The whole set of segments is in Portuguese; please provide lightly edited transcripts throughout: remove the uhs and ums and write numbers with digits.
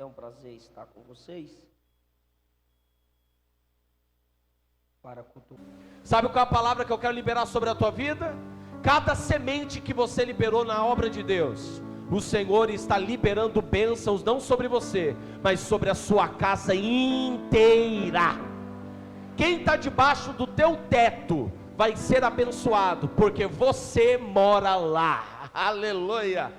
É um prazer estar com vocês. Para cultuar. Sabe qual é a palavra que eu quero liberar sobre a tua vida? Cada semente que você liberou na obra de Deus, o Senhor está liberando bênçãos não sobre você, mas sobre a sua casa inteira. Quem está debaixo do teu teto vai ser abençoado, porque você mora lá. Aleluia.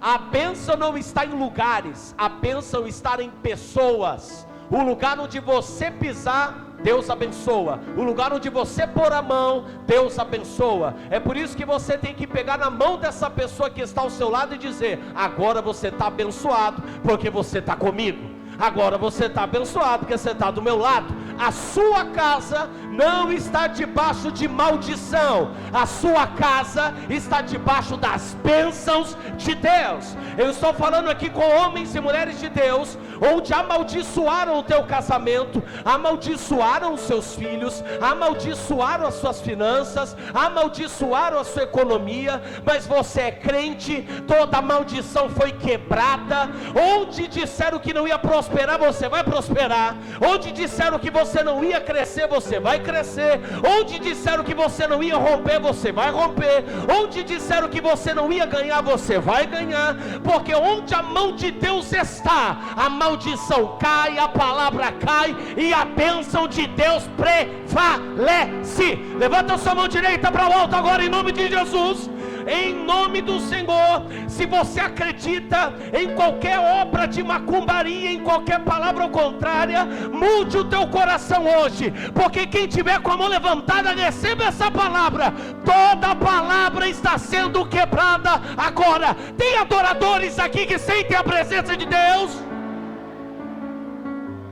A bênção não está em lugares, a bênção está em pessoas. O lugar onde você pisar, Deus abençoa. O lugar onde você pôr a mão, Deus abençoa. É por isso que você tem que pegar na mão dessa pessoa que está ao seu lado e dizer: agora você está abençoado, porque você está comigo. Agora você está abençoado, porque você está do meu lado. A sua casa não está debaixo de maldição, a sua casa está debaixo das bênçãos de Deus. Eu estou falando aqui com homens e mulheres de Deus, onde amaldiçoaram o teu casamento, amaldiçoaram os seus filhos, amaldiçoaram as suas finanças, amaldiçoaram a sua economia, mas você é crente, toda maldição foi quebrada. Onde disseram que não ia prosperar, você vai prosperar. Onde disseram que você não ia crescer, você vai crescer. Onde disseram que você não ia romper, você vai romper. Onde disseram que você não ia ganhar, você vai ganhar. Porque onde a mão de Deus está, a maldição cai, a palavra cai e a bênção de Deus prevalece. Levanta a sua mão direita para o alto agora em nome de Jesus. Em nome do Senhor. Se você acredita em qualquer obra de macumbaria, em qualquer palavra contrária, mude o teu coração hoje, porque quem tiver com a mão levantada, receba essa palavra. Toda palavra está sendo quebrada agora. Tem adoradores aqui que sentem a presença de Deus?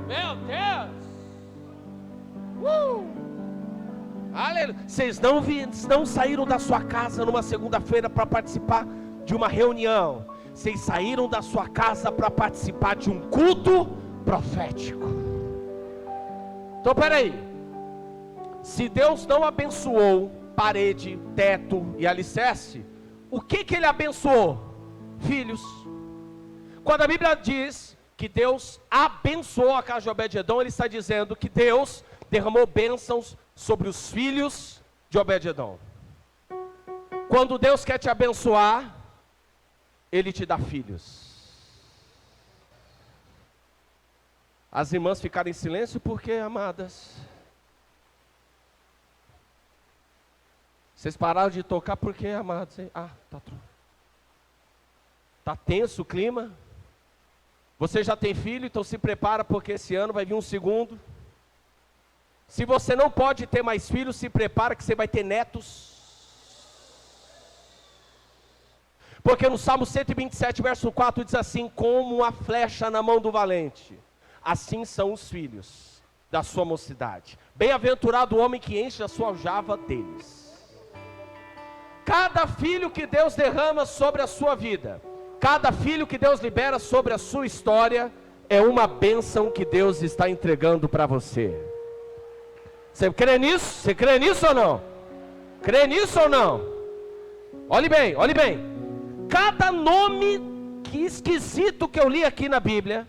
Meu Deus! Aleluia. Vocês não saíram da sua casa numa segunda-feira para participar de uma reunião. Vocês saíram da sua casa para participar de um culto profético. Então peraí, se Deus não abençoou parede, teto e alicerce, o que Ele abençoou? Filhos. Quando a Bíblia diz que Deus abençoou a casa de Obed-edom, Ele está dizendo que Deus derramou bênçãos sobre os filhos de Obed-edom. Quando Deus quer te abençoar, Ele te dá filhos. As irmãs ficaram em silêncio porque, amadas, vocês pararam de tocar porque, amados, tá tenso o clima. Você já tem filho, então se prepara, porque esse ano vai vir um segundo. Se você não pode ter mais filhos, se prepara que você vai ter netos. Porque no Salmo 127, verso 4 diz assim: como uma flecha na mão do valente, assim são os filhos da sua mocidade. Bem-aventurado o homem que enche a sua aljava deles. Cada filho que Deus derrama sobre a sua vida, cada filho que Deus libera sobre a sua história, é uma bênção que Deus está entregando para você. Você crê nisso? Você crê nisso ou não? Crê nisso ou não? Olhe bem, olhe bem. Cada nome esquisito que eu li aqui na Bíblia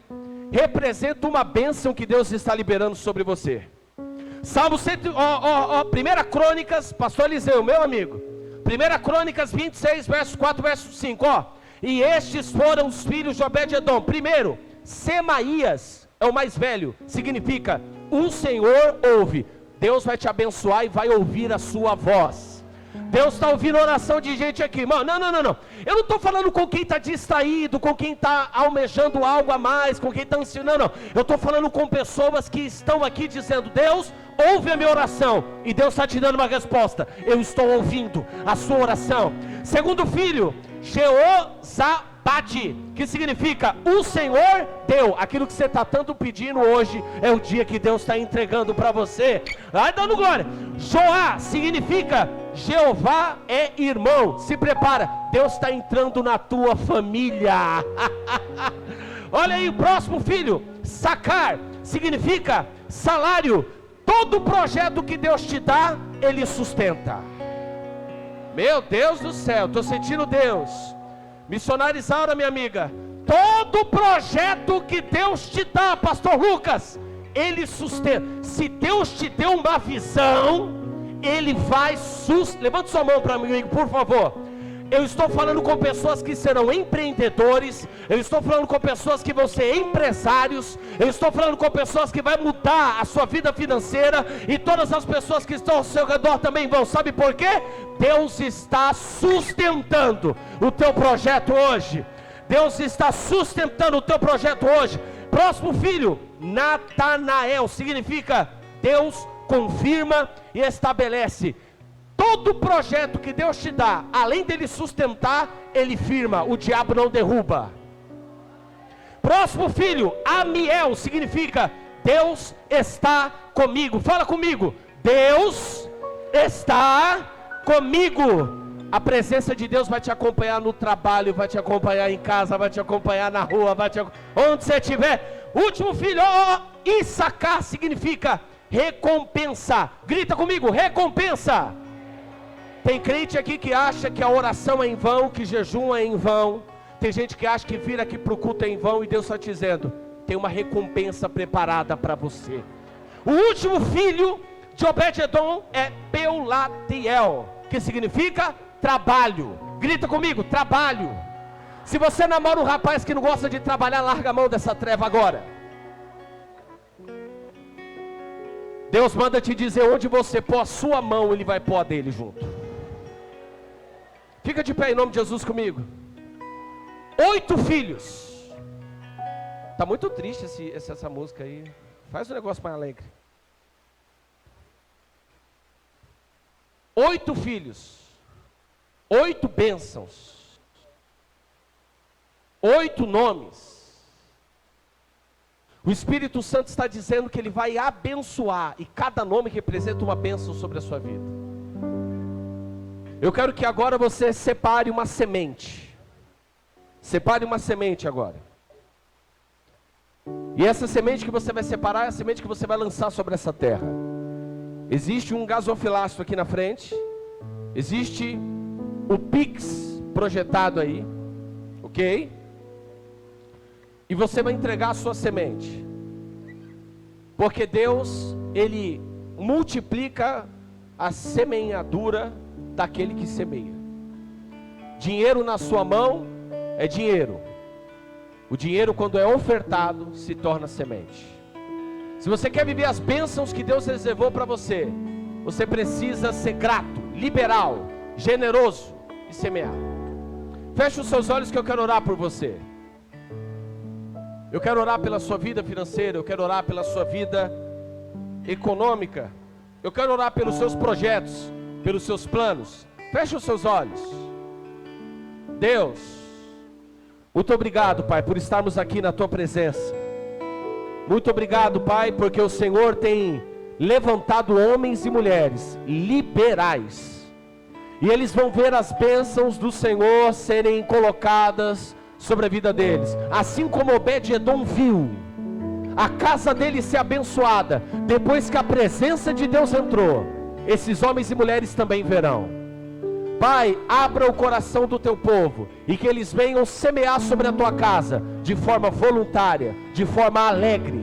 representa uma bênção que Deus está liberando sobre você. Salmo 100, 1 Crônicas, pastor Eliseu, meu amigo. 1 Crônicas 26, verso 4, verso 5, E estes foram os filhos de Obed-edom. Primeiro, Semaías é o mais velho, significa: o Senhor ouve. Deus vai te abençoar e vai ouvir a sua voz. Deus está ouvindo a oração de gente aqui, mano. Não. Eu não estou falando com quem está distraído, com quem está almejando algo a mais, com quem está ensinando, não. Eu estou falando com pessoas que estão aqui dizendo: Deus, ouve a minha oração. E Deus está te dando uma resposta: eu estou ouvindo a sua oração. Segundo filho, Jeozabade, que significa: o Senhor deu. Aquilo que você está tanto pedindo hoje, é o dia que Deus está entregando para você. Vai dando glória. Joá significa: Jeová é irmão. Se prepara, Deus está entrando na tua família. Olha aí o próximo filho, Sacar, significa salário. Todo projeto que Deus te dá, Ele sustenta. Meu Deus do céu, estou sentindo Deus. Missionária Isaura, minha amiga, todo projeto que Deus te dá, pastor Lucas, Ele sustenta. Se Deus te deu uma visão, Ele vai sustentar. Levante sua mão para mim, por favor. Eu estou falando com pessoas que serão empreendedores, eu estou falando com pessoas que vão ser empresários, eu estou falando com pessoas que vão mudar a sua vida financeira, e todas as pessoas que estão ao seu redor também vão. Sabe por quê? Deus está sustentando o teu projeto hoje. Deus está sustentando o teu projeto hoje. Próximo filho, Natanael, significa Deus confirma e estabelece. Todo projeto que Deus te dá, além dele sustentar, Ele firma, o diabo não derruba. Próximo filho, Amiel, significa Deus está comigo. Fala comigo, Deus está comigo. A presença de Deus vai te acompanhar no trabalho, vai te acompanhar em casa, vai te acompanhar na rua, onde você estiver. Último filho, Issacar, significa recompensa. Grita comigo, recompensa. Tem crente aqui que acha que a oração é em vão, que jejum é em vão. Tem gente que acha que vir aqui para o culto é em vão, e Deus está dizendo, tem uma recompensa preparada para você. O último filho de Obed-edom é Peulatiel, que significa trabalho. Grita comigo, trabalho. Se você namora um rapaz que não gosta de trabalhar, larga a mão dessa treva agora. Deus manda te dizer, onde você pôr a sua mão, Ele vai pôr a dele junto. Fica de pé em nome de Jesus comigo. 8 filhos. Está muito triste essa música aí. Faz um negócio mais alegre. 8 filhos. 8 bênçãos. 8 nomes. O Espírito Santo está dizendo que Ele vai abençoar, e cada nome representa uma bênção sobre a sua vida. Eu quero que agora você separe uma semente. Separe uma semente agora. E essa semente que você vai separar é a semente que você vai lançar sobre essa terra. Existe um gasofilácio aqui na frente. Existe o Pix projetado aí. Ok? E você vai entregar a sua semente. Porque Deus, Ele multiplica a semeadura daquele que semeia. Dinheiro na sua mão é dinheiro. O dinheiro, quando é ofertado, se torna semente. Se você quer viver as bênçãos que Deus reservou para você, você precisa ser grato, liberal, generoso e semear. Feche os seus olhos que eu quero orar por você. Eu quero orar pela sua vida financeira, eu quero orar pela sua vida econômica, eu quero orar pelos seus projetos, pelos seus planos. Feche os seus olhos. Deus, muito obrigado, Pai, por estarmos aqui na Tua presença. Muito obrigado, Pai, porque o Senhor tem levantado homens e mulheres liberais, e eles vão ver as bênçãos do Senhor serem colocadas sobre a vida deles, assim como Obed-edom viu a casa dele ser abençoada, depois que a presença de Deus entrou. Esses homens e mulheres também verão. Pai, abra o coração do teu povo, e que eles venham semear sobre a tua casa, de forma voluntária, de forma alegre,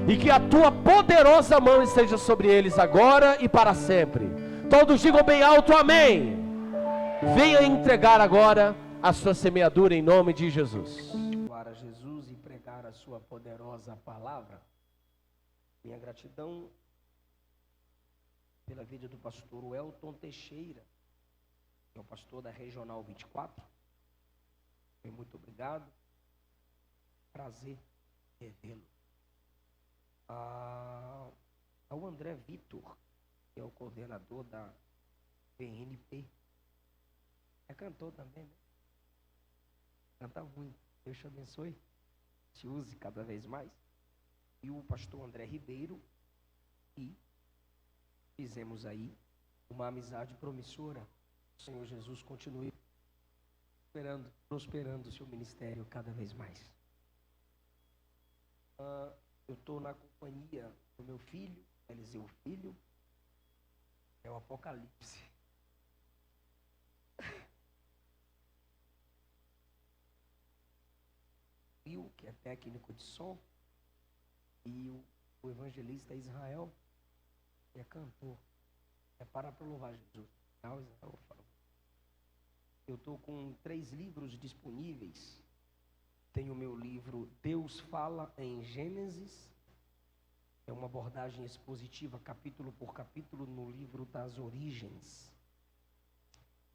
e que a tua poderosa mão esteja sobre eles agora e para sempre. Todos digam bem alto, amém. Venha entregar agora a sua semeadura em nome de Jesus. Louvar a Jesus e pregar a sua poderosa palavra. Minha gratidão pela vida do pastor Elton Teixeira, que é o pastor da Regional 24. Muito obrigado. Prazer revê-lo. Ao André Vitor, que é o coordenador da PNP. É cantor também, né? Canta muito. Deus te abençoe. Te use cada vez mais. E o pastor André Ribeiro. E fizemos aí uma amizade promissora. O Senhor Jesus continue prosperando o seu ministério cada vez mais. Eu estou na companhia do meu filho, Eliseu Filho. É o Apocalipse. que é técnico de som, e o evangelista Israel, que é cantor. É parar para louvar Jesus. Não, Israel, eu estou com 3 livros disponíveis. Tem o meu livro Deus Fala em Gênesis. É uma abordagem expositiva, capítulo por capítulo, no livro das origens.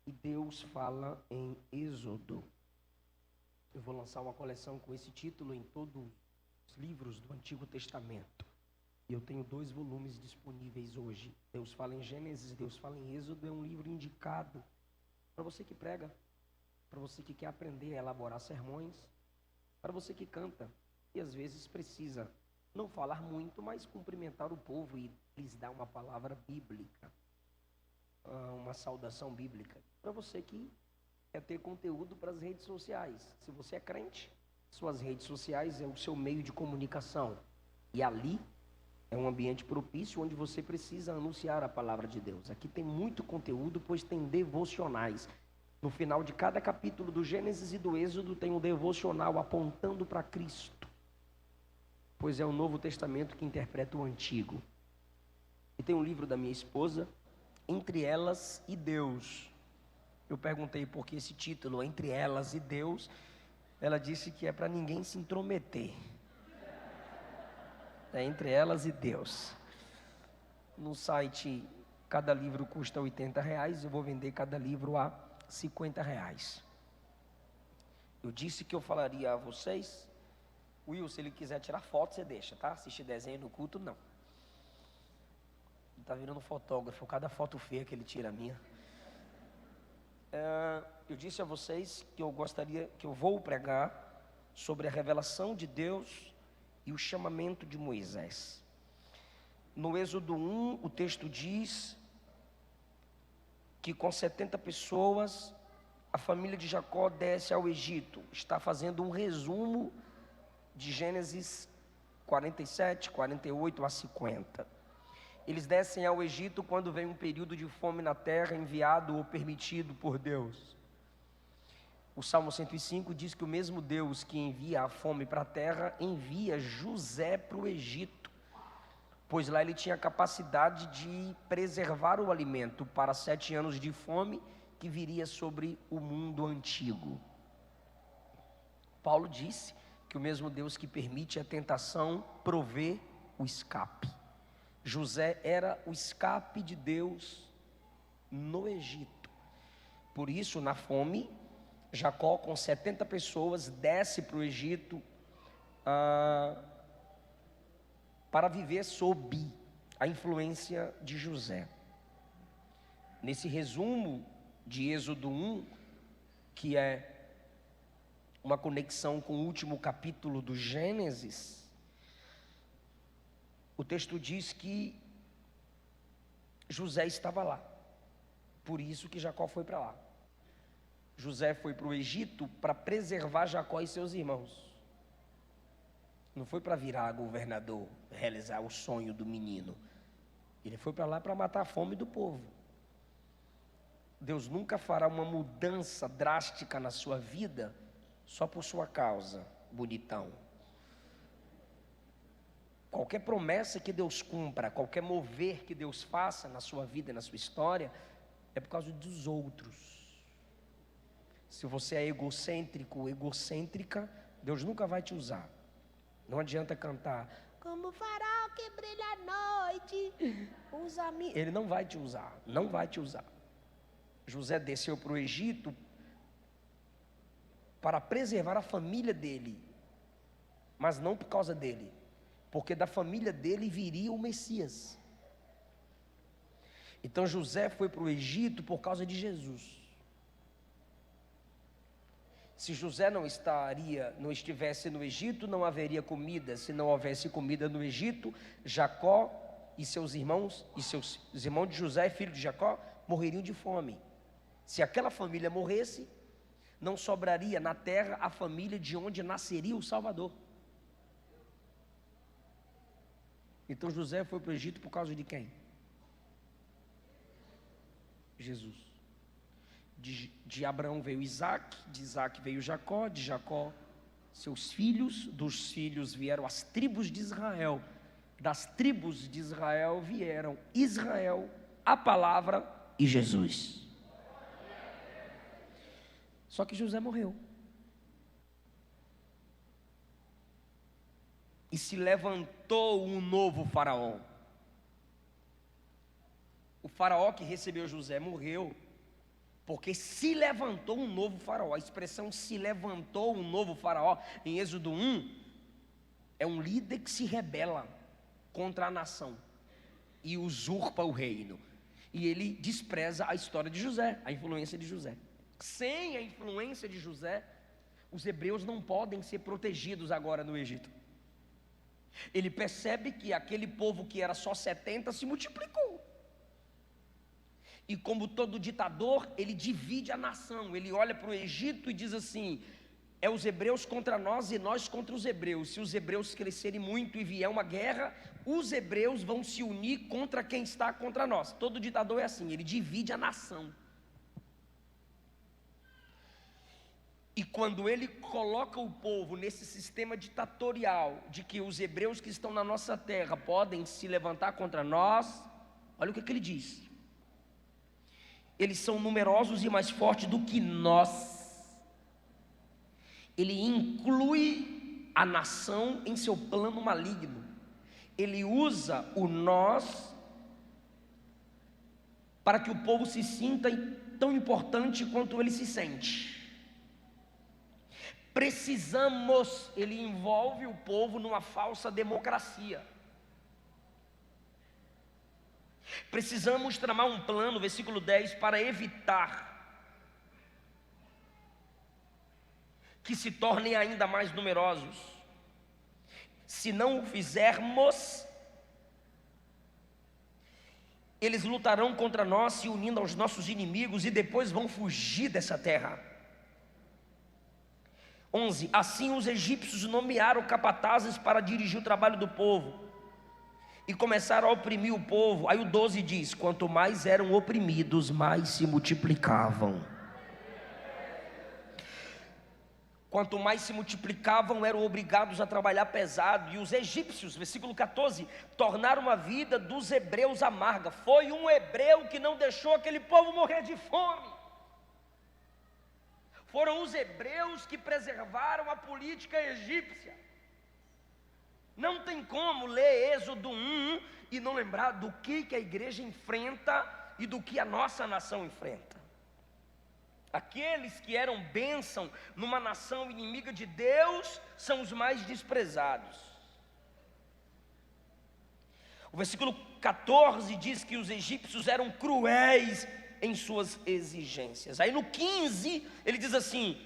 E Deus Fala em Êxodo. Eu vou lançar uma coleção com esse título em todos os livros do Antigo Testamento. E eu tenho 2 volumes disponíveis hoje. Deus Fala em Gênesis, Deus Fala em Êxodo. É um livro indicado para você que prega, para você que quer aprender a elaborar sermões, para você que canta e às vezes precisa não falar muito, mas cumprimentar o povo e lhes dar uma palavra bíblica, uma saudação bíblica. Para você que quer ter conteúdo para as redes sociais. Se você é crente, suas redes sociais é o seu meio de comunicação. E ali é um ambiente propício onde você precisa anunciar a palavra de Deus. Aqui tem muito conteúdo, pois tem devocionais. No final de cada capítulo do Gênesis e do Êxodo tem um devocional apontando para Cristo. Pois é o Novo Testamento que interpreta o Antigo. E tem um livro da minha esposa, Entre Elas e Deus. Eu perguntei por que esse título, Entre Elas e Deus. Ela disse que é para ninguém se intrometer. É Entre Elas e Deus. No site, cada livro custa R$80. Eu vou vender cada livro a R$50. Eu disse que eu falaria a vocês. Will, se ele quiser tirar foto, você deixa, tá? Assistir desenho no culto, não. Ele tá virando fotógrafo, cada foto feia que ele tira a minha. Eu disse a vocês que eu vou pregar sobre a revelação de Deus e o chamamento de Moisés. No Êxodo 1, o texto diz que com 70 pessoas, a família de Jacó desce ao Egito. Está fazendo um resumo de Gênesis 47, 48 a 50. Eles descem ao Egito quando vem um período de fome na terra, enviado ou permitido por Deus. O Salmo 105 diz que o mesmo Deus que envia a fome para a terra, envia José para o Egito, pois lá ele tinha a capacidade de preservar o alimento para 7 anos de fome que viria sobre o mundo antigo. Paulo disse que o mesmo Deus que permite a tentação provê o escape. José era o escape de Deus no Egito. Por isso, na fome, Jacó com 70 pessoas desce para o Egito para viver sob a influência de José. Nesse resumo de Êxodo 1, que é uma conexão com o último capítulo do Gênesis, o texto diz que José estava lá. Por isso que Jacó foi para lá. José foi para o Egito para preservar Jacó e seus irmãos. Não foi para virar governador, realizar o sonho do menino. Ele foi para lá para matar a fome do povo. Deus nunca fará uma mudança drástica na sua vida só por sua causa, bonitão. Qualquer promessa que Deus cumpra, qualquer mover que Deus faça na sua vida e na sua história, é por causa dos outros. Se você é egocêntrico, egocêntrica, Deus nunca vai te usar. Não adianta cantar, como o farol que brilha à noite, usa-me. Ele não vai te usar, não vai te usar. José desceu para o Egito para preservar a família dele, mas não por causa dele, porque da família dele viria o Messias. Então José foi para o Egito por causa de Jesus. Se José não estivesse no Egito, não haveria comida. Se não houvesse comida no Egito, Jacó e seus irmãos, os irmãos de José, filho de Jacó, morreriam de fome. Se aquela família morresse, não sobraria na terra a família de onde nasceria o Salvador. Então José foi para o Egito por causa de quem? Jesus. De Abraão veio Isaac, de Isaac veio Jacó, de Jacó seus filhos, dos filhos vieram as tribos de Israel, das tribos de Israel vieram Israel, a palavra e Jesus. Só que José morreu. E se levantou um novo faraó. O faraó que recebeu José morreu, porque se levantou um novo faraó. A expressão se levantou um novo faraó, em Êxodo 1, é um líder que se rebela contra a nação e usurpa o reino. E ele despreza a história de José, a influência de José. Sem a influência de José, os hebreus não podem ser protegidos agora no Egito. Ele percebe que aquele povo que era só 70 se multiplicou. E como todo ditador, ele divide a nação. Ele olha para o Egito e diz assim: é os hebreus contra nós e nós contra os hebreus. Se os hebreus crescerem muito e vier uma guerra, os hebreus vão se unir contra quem está contra nós. Todo ditador é assim, ele divide a nação. E quando ele coloca o povo nesse sistema ditatorial, de que os hebreus que estão na nossa terra podem se levantar contra nós, olha o que ele diz: eles são numerosos e mais fortes do que nós. Ele inclui a nação em seu plano maligno. Ele usa o nós para que o povo se sinta tão importante quanto ele se sente. Precisamos, ele envolve o povo numa falsa democracia. Precisamos tramar um plano, versículo 10, para evitar que se tornem ainda mais numerosos. Se não o fizermos, eles lutarão contra nós, se unindo aos nossos inimigos, e depois vão fugir dessa terra. 11. Assim os egípcios nomearam capatazes para dirigir o trabalho do povo e começaram a oprimir o povo. Aí o 12 diz: quanto mais eram oprimidos, mais se multiplicavam. Quanto mais se multiplicavam, eram obrigados a trabalhar pesado. E os egípcios, versículo 14, tornaram a vida dos hebreus amarga. Foi um hebreu que não deixou aquele povo morrer de fome. Foram os hebreus que preservaram a política egípcia. Não tem como ler Êxodo 1 e não lembrar do que a igreja enfrenta e do que a nossa nação enfrenta. Aqueles que eram bênção numa nação inimiga de Deus são os mais desprezados. O versículo 14 diz que os egípcios eram cruéis em suas exigências. Aí no 15 ele diz assim: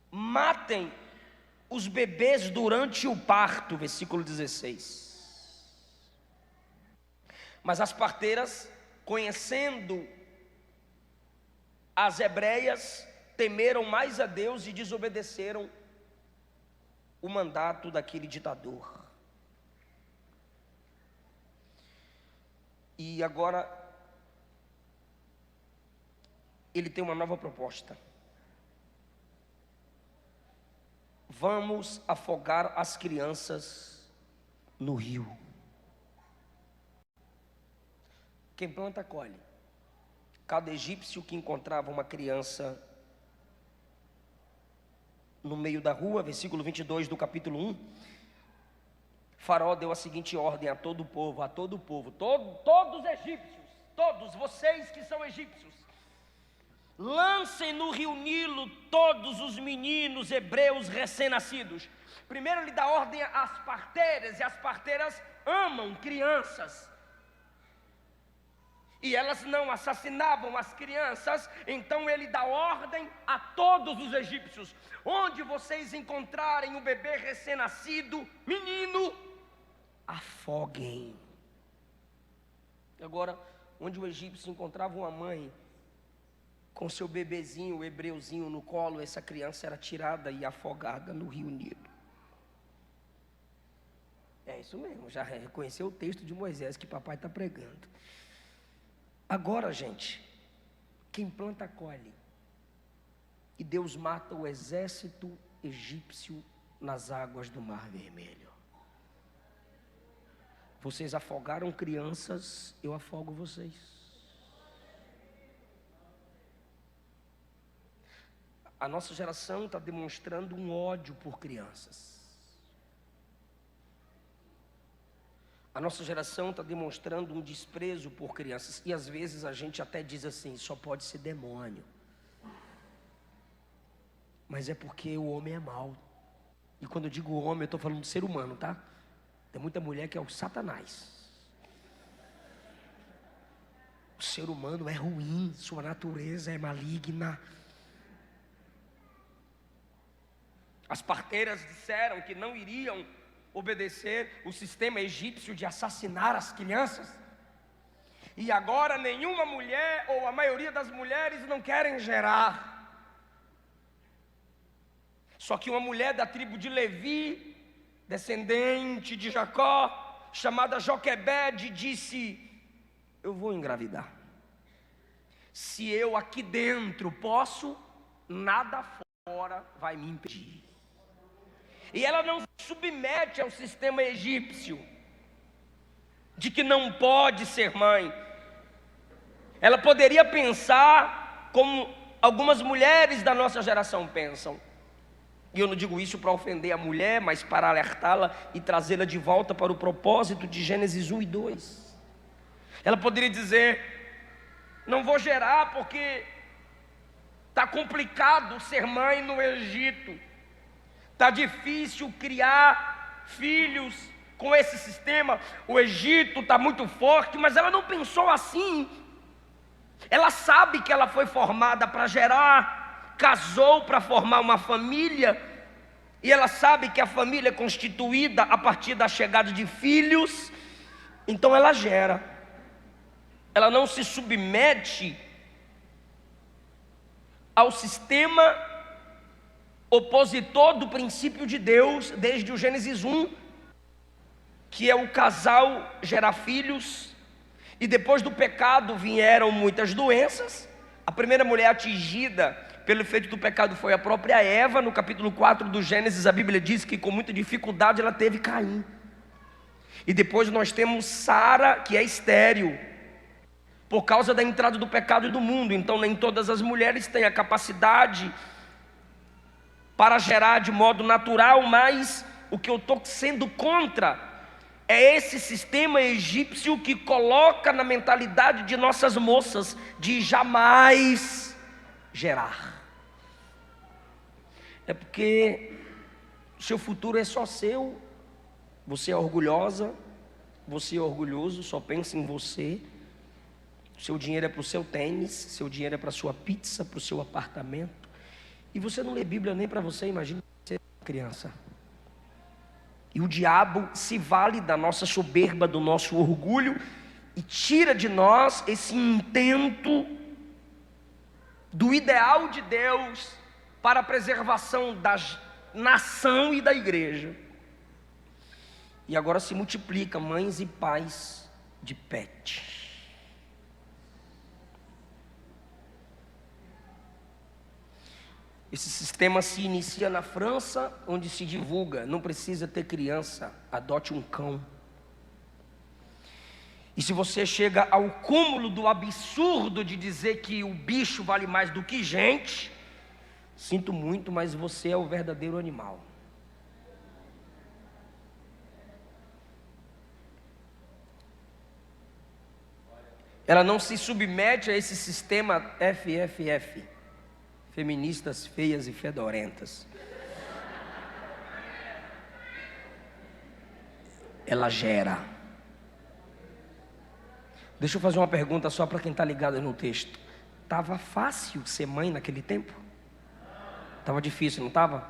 matem os bebês durante o parto, versículo 16. Mas as parteiras, conhecendo as hebreias, temeram mais a Deus e desobedeceram o mandato daquele ditador. E agora ele tem uma nova proposta. Vamos afogar as crianças no rio. Quem planta, colhe. Cada egípcio que encontrava uma criança no meio da rua, versículo 22 do capítulo 1, Faraó deu a seguinte ordem a todo o povo, todos os egípcios, todos vocês que são egípcios, lancem no rio Nilo todos os meninos hebreus recém-nascidos. Primeiro ele dá ordem às parteiras, e as parteiras amam crianças, e elas não assassinavam as crianças. Então ele dá ordem a todos os egípcios: onde vocês encontrarem o bebê recém-nascido, menino, afoguem. Agora, onde o egípcio encontrava uma mãe com seu bebezinho, o hebreuzinho no colo, essa criança era tirada e afogada no rio Nilo. É isso mesmo, já reconheceu o texto de Moisés que papai está pregando. Agora, gente, Quem planta, colhe. E Deus mata o exército egípcio nas águas do Mar Vermelho. Vocês afogaram crianças, eu afogo vocês. A nossa geração está demonstrando um ódio por crianças. A nossa geração está demonstrando um desprezo por crianças. E às vezes a gente até diz assim, só pode ser demônio. Mas é porque o homem é mau. E quando eu digo homem, eu estou falando de ser humano, tá? Tem muita mulher que é o Satanás. O ser humano é ruim, sua natureza é maligna. As parteiras disseram que não iriam obedecer o sistema egípcio de assassinar as crianças. E agora nenhuma mulher, ou a maioria das mulheres, não querem gerar. Só que uma mulher da tribo de Levi, descendente de Jacó, chamada Joquebede, disse: eu vou engravidar. Se eu aqui dentro posso, nada fora vai me impedir. E ela não se submete ao sistema egípcio de que não pode ser mãe. Ela poderia pensar como algumas mulheres da nossa geração pensam. E eu não digo isso para ofender a mulher, mas para alertá-la e trazê-la de volta para o propósito de Gênesis 1 e 2. Ela poderia dizer: não vou gerar porque está complicado ser mãe no Egito. Está difícil criar filhos com esse sistema. O Egito está muito forte, mas ela não pensou assim. Ela sabe que ela foi formada para gerar, casou para formar uma família, e ela sabe que a família é constituída a partir da chegada de filhos, então ela gera. Ela não se submete ao sistema opositor do princípio de Deus, desde o Gênesis 1, que é o casal gerar filhos, e depois do pecado vieram muitas doenças. A primeira mulher atingida pelo efeito do pecado foi a própria Eva. No capítulo 4 do Gênesis, a Bíblia diz que com muita dificuldade ela teve Caim. E depois nós temos Sara, que é estéril, por causa da entrada do pecado do mundo. Então nem todas as mulheres têm a capacidade para gerar de modo natural, mas o que eu estou sendo contra é esse sistema egípcio que coloca na mentalidade de nossas moças de jamais gerar. É porque o seu futuro é só seu, você é orgulhosa, você é orgulhoso, só pensa em você. Seu dinheiro é para o seu tênis, seu dinheiro é para a sua pizza, para o seu apartamento. E você não lê Bíblia nem para você, imagina você criança. E o diabo se vale da nossa soberba, do nosso orgulho, e tira de nós esse intento do ideal de Deus para a preservação da nação e da igreja. E agora se multiplica mães e pais de pet. Esse sistema se inicia na França, onde se divulga: não precisa ter criança, adote um cão. E se você chega ao cúmulo do absurdo de dizer que o bicho vale mais do que gente, sinto muito, mas você é o verdadeiro animal. Ela não se submete a esse sistema FFF, feministas feias e fedorentas. Ela gera. Deixa eu fazer uma pergunta só para quem está ligado no texto. Estava fácil ser mãe naquele tempo? Estava difícil, não estava?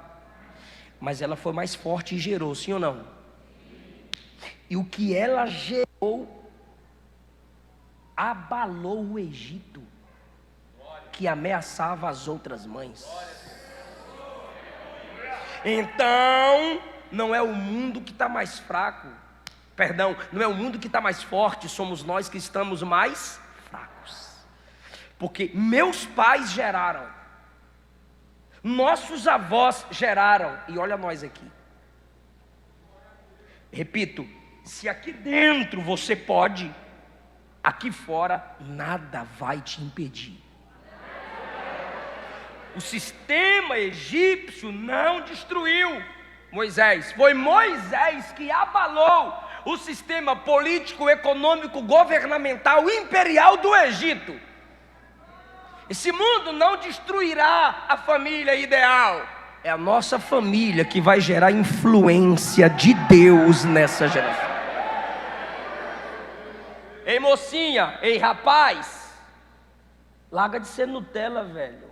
Mas ela foi mais forte e gerou, sim ou não? E o que ela gerou abalou o Egito, que ameaçava as outras mães. Então, não é o mundo que está mais fraco, não é o mundo que está mais forte, somos nós que estamos mais fracos. Porque meus pais geraram, nossos avós geraram, e olha nós aqui. Repito, se aqui dentro você pode, aqui fora nada vai te impedir. O sistema egípcio não destruiu Moisés, foi Moisés que abalou o sistema político, econômico, governamental, imperial do Egito. Esse mundo não destruirá a família ideal. É a nossa família que vai gerar influência de Deus nessa geração. Ei mocinha, ei rapaz, larga de ser Nutella, velho.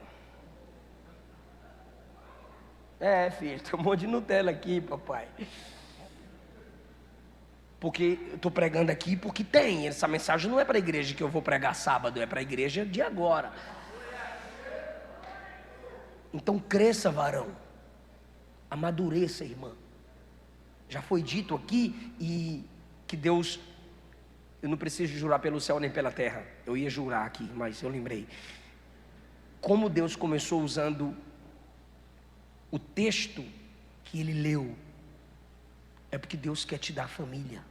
É, filho, tem um monte de Nutella aqui, papai. Porque eu estou pregando aqui porque tem. Essa mensagem não é para a igreja que eu vou pregar sábado, é para a igreja de agora. Então cresça, varão. Amadureça, irmã. Já foi dito aqui e que Deus... Eu não preciso jurar pelo céu nem pela terra. Eu ia jurar aqui, mas eu lembrei. Como Deus começou usando o texto que ele leu, é porque Deus quer te dar família.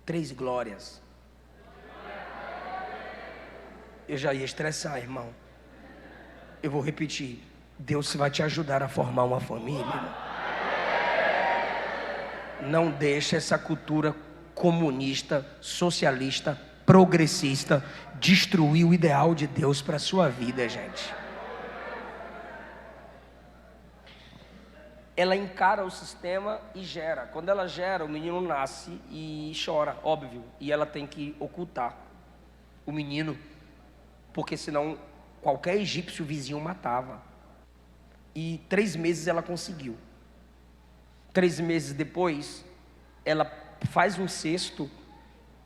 3 glórias. Eu já ia estressar, irmão. Eu vou repetir. Deus vai te ajudar a formar uma família. Não deixa essa cultura comunista, socialista, progressista destruir o ideal de Deus para a sua vida, gente. Ela encara o sistema e gera. Quando ela gera, o menino nasce e chora, óbvio. E ela tem que ocultar o menino, porque senão qualquer egípcio vizinho matava. E 3 meses ela conseguiu. 3 meses depois, ela faz um cesto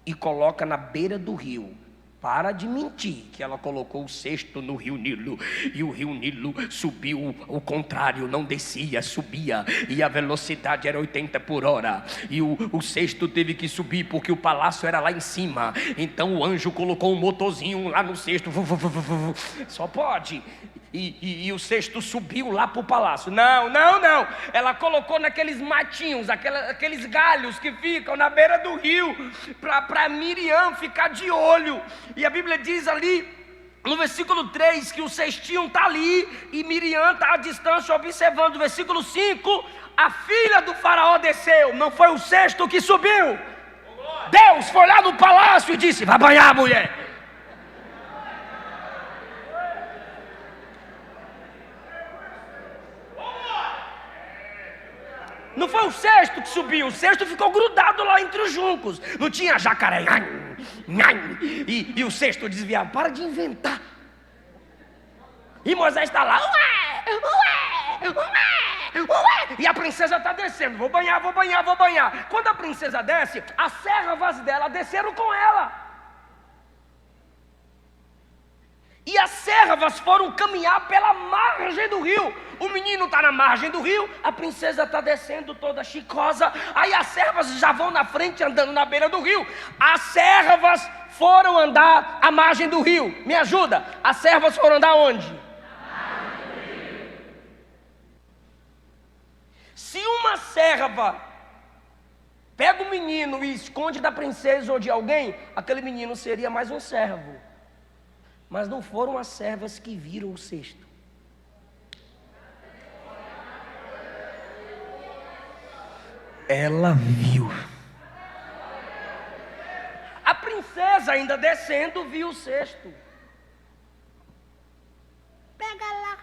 e coloca na beira do rio. Para de mentir que ela colocou o cesto no rio Nilo, e o rio Nilo subiu ao contrário, não descia, subia, e a velocidade era 80 por hora, e o cesto teve que subir porque o palácio era lá em cima. Então o anjo colocou um motorzinho lá no cesto, só pode, e o cesto subiu lá para o palácio. Não, ela colocou naqueles matinhos, aqueles galhos que ficam na beira do rio, para Miriam ficar de olho. E a Bíblia diz ali, no versículo 3, que o cestinho está ali, e Miriam está à distância observando. Versículo 5, a filha do faraó desceu, não foi o cesto que subiu. Deus foi lá no palácio e disse: vai banhar, mulher. Não foi o cesto que subiu, o cesto ficou grudado lá entre os juncos. Não tinha jacaré. E o cesto desviava. Para de inventar. E Moisés está lá. E a princesa está descendo. Vou banhar. Quando a princesa desce, as servas dela desceram com ela. E as servas foram caminhar pela margem do rio. O menino está na margem do rio, a princesa está descendo toda chicosa. Aí as servas já vão na frente andando na beira do rio. As servas foram andar à margem do rio. Me ajuda, as servas foram andar onde? Se uma serva pega o menino e esconde da princesa ou de alguém, aquele menino seria mais um servo. Mas não foram as servas que viram o cesto. Ela viu. A princesa, ainda descendo, viu o cesto. Pega lá.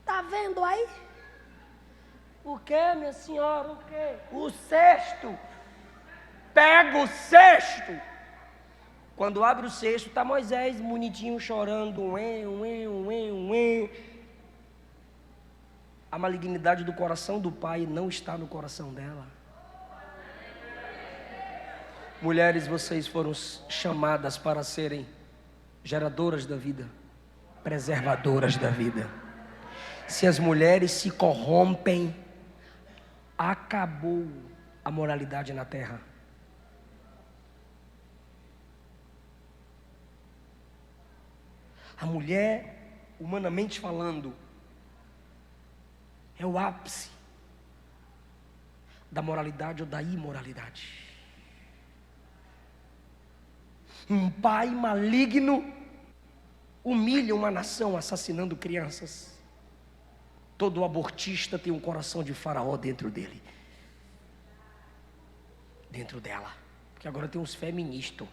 Tá vendo aí? O que, minha senhora? O quê? O cesto. Pega o cesto. Quando abre o cesto, está Moisés bonitinho chorando. A malignidade do coração do pai não está no coração dela. Mulheres, vocês foram chamadas para serem geradoras da vida, preservadoras da vida. Se as mulheres se corrompem, acabou a moralidade na terra. A mulher, humanamente falando, é o ápice da moralidade ou da imoralidade. Um pai maligno humilha uma nação assassinando crianças. Todo abortista tem um coração de Faraó dentro dele, dentro dela, porque agora tem uns feministas.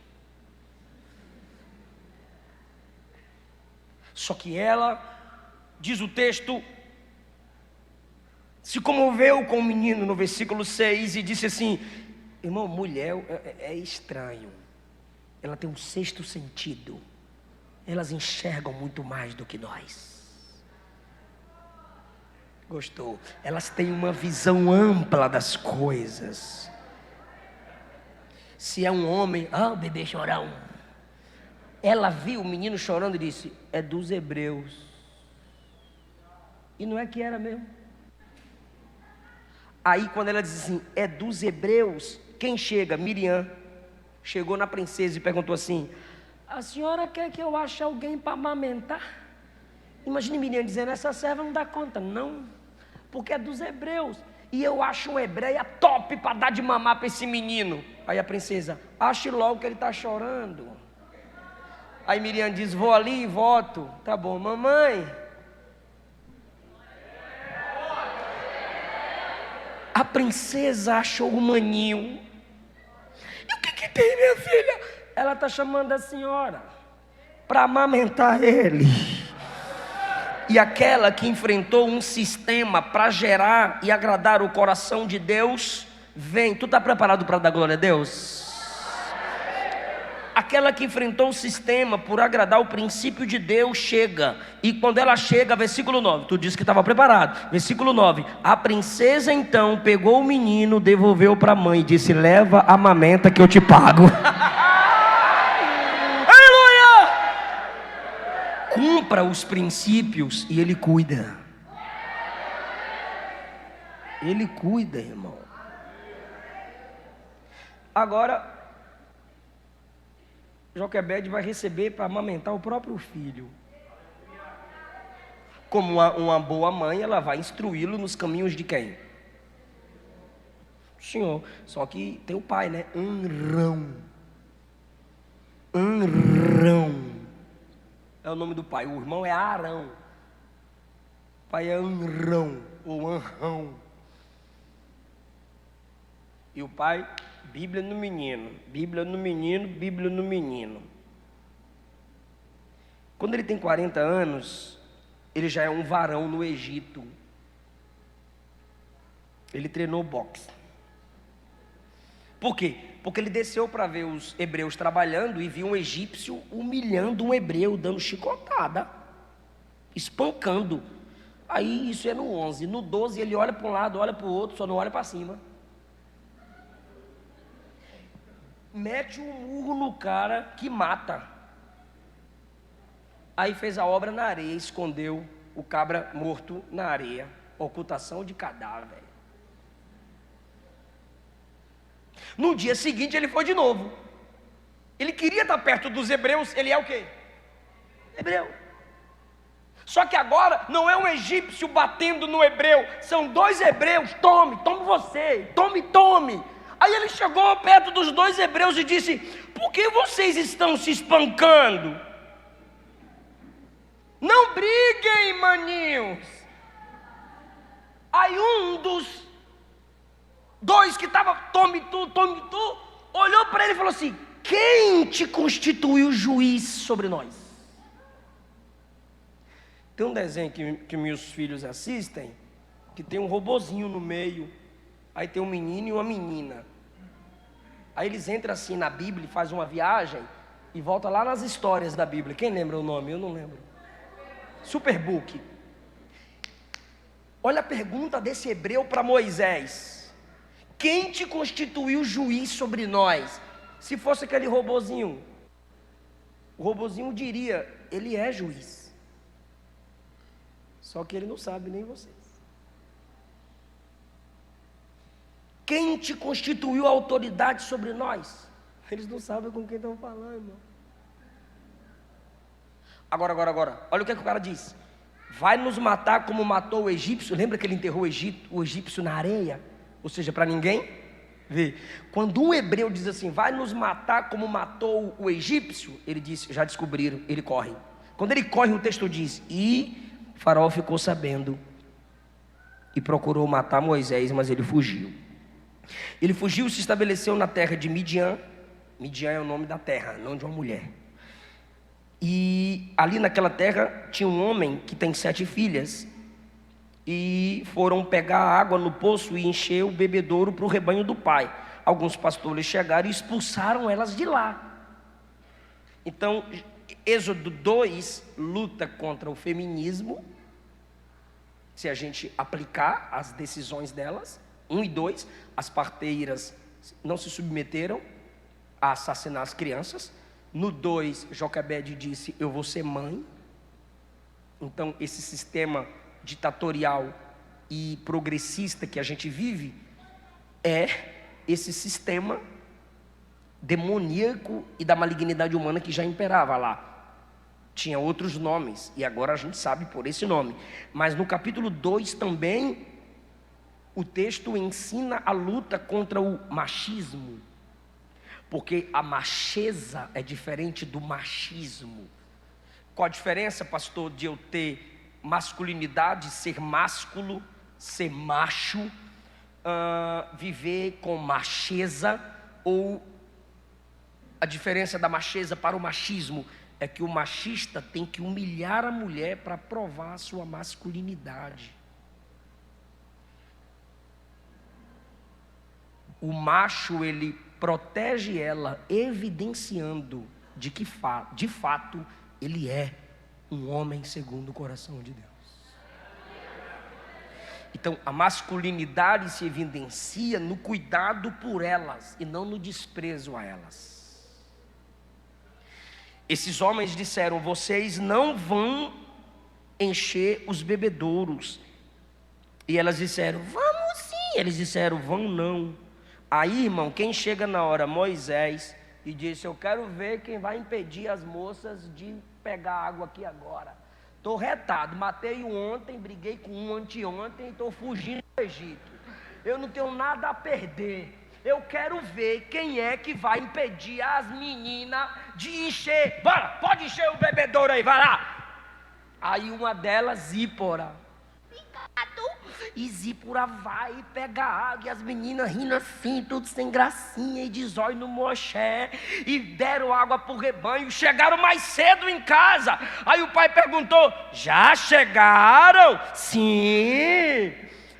Só que ela, diz o texto, se comoveu com o menino no versículo 6 e disse assim: irmão, mulher é estranho, ela tem um sexto sentido, elas enxergam muito mais do que nós. Gostou? Elas têm uma visão ampla das coisas. Se é um homem, o bebê chorão. Ela viu o menino chorando e disse: é dos hebreus. E não é que era mesmo. Aí quando ela diz assim, é dos hebreus, quem chega? Miriam. Chegou na princesa e perguntou assim: a senhora quer que eu ache alguém para amamentar? Imagine Miriam dizendo: essa serva não dá conta. Não, porque é dos hebreus. E eu acho uma hebreia top para dar de mamar para esse menino. Aí a princesa: ache logo que ele está chorando. Aí Miriam diz: vou ali e volto. Tá bom, mamãe. A princesa achou o maninho. E o que tem, minha filha? Ela está chamando a senhora para amamentar ele. E aquela que enfrentou um sistema para gerar e agradar o coração de Deus, vem. Tu está preparado para dar glória a Deus? Aquela que enfrentou o sistema por agradar o princípio de Deus chega. E quando ela chega, versículo 9, tu disse que estava preparado. Versículo 9, a princesa então pegou o menino, devolveu para a mãe e disse: leva, amamenta que eu te pago. Aleluia! Cumpra os princípios e Ele cuida. Ele cuida, irmão. Agora Joquebede vai receber para amamentar o próprio filho. Como uma boa mãe, ela vai instruí-lo nos caminhos de quem? Do Senhor. Só que tem o pai, né? Anrão. É o nome do pai. O irmão é Arão. O pai é Anrão ou Anrão. E o pai, Bíblia no menino, Bíblia no menino, Bíblia no menino. Quando ele tem 40 anos, ele já é um varão no Egito. Ele treinou boxe. Por quê? Porque ele desceu para ver os hebreus trabalhando e viu um egípcio humilhando um hebreu, dando chicotada, espancando. Aí isso é no 11. No 12 ele olha para um lado, olha para o outro, só não olha para cima. Mete um murro no cara que mata. Aí fez a obra na areia, escondeu o cabra morto na areia. Ocultação de cadáver. No dia seguinte ele foi de novo. Ele queria estar perto dos hebreus. Ele é o quê? Hebreu. Só que agora não é um egípcio batendo no hebreu. São dois hebreus. Tome você. Tome. Aí ele chegou perto dos dois hebreus e disse: por que vocês estão se espancando? Não briguem, maninhos. Aí um dos dois que estava tome tu, olhou para ele e falou assim: quem te constituiu juiz sobre nós? Tem um desenho que meus filhos assistem, que tem um robozinho no meio, aí tem um menino e uma menina. Aí eles entram assim na Bíblia, fazem uma viagem e voltam lá nas histórias da Bíblia. Quem lembra o nome? Eu não lembro. Superbook. Olha a pergunta desse hebreu para Moisés: quem te constituiu juiz sobre nós? Se fosse aquele robozinho, o robozinho diria: ele é juiz. Só que ele não sabe, nem vocês. Quem te constituiu autoridade sobre nós? Eles não sabem com quem estão falando, irmão. Agora. Olha o que o cara diz. Vai nos matar como matou o egípcio. Lembra que ele enterrou o egípcio na areia? Ou seja, para ninguém ver. Quando um hebreu diz assim, vai nos matar como matou o egípcio, ele diz, já descobriram, ele corre. Quando ele corre, o texto diz, e Faraó ficou sabendo e procurou matar Moisés, mas ele fugiu. Ele fugiu e se estabeleceu na terra de Midian. Midian é o nome da terra, não de uma mulher. E ali naquela terra tinha um homem que tem 7 filhas. E foram pegar água no poço e encher o bebedouro para o rebanho do pai. Alguns pastores chegaram e expulsaram elas de lá. Então, Êxodo 2 luta contra o feminismo, se a gente aplicar as decisões delas. 1 e 2, as parteiras não se submeteram a assassinar as crianças. No 2, Joquebede disse, eu vou ser mãe. Então, esse sistema ditatorial e progressista que a gente vive é esse sistema demoníaco e da malignidade humana que já imperava lá. Tinha outros nomes e agora a gente sabe por esse nome. Mas no capítulo 2 também o texto ensina a luta contra o machismo, porque a macheza é diferente do machismo. Qual a diferença, pastor, de eu ter masculinidade, ser másculo, ser macho, viver com macheza? Ou a diferença da macheza para o machismo é que o machista tem que humilhar a mulher para provar a sua masculinidade. O macho, ele protege ela, evidenciando de fato ele é um homem segundo o coração de Deus. Então a masculinidade se evidencia no cuidado por elas e não no desprezo a elas. Esses homens disseram, vocês não vão encher os bebedouros. E elas disseram, vamos sim. Eles disseram, vão não. Aí, irmão, quem chega na hora? Moisés, e disse, eu quero ver quem vai impedir as moças de pegar água aqui agora. Estou retado, matei um ontem, briguei com um anteontem e estou fugindo do Egito. Eu não tenho nada a perder. Eu quero ver quem é que vai impedir as meninas de encher. Bora, pode encher o bebedouro aí, vai lá. Aí uma delas, Zípora. E Zípora vai pegar água, e as meninas rindo assim, tudo sem gracinha, e de zóio no moché, e deram água para o rebanho. Chegaram mais cedo em casa. Aí o pai perguntou, já chegaram? Sim.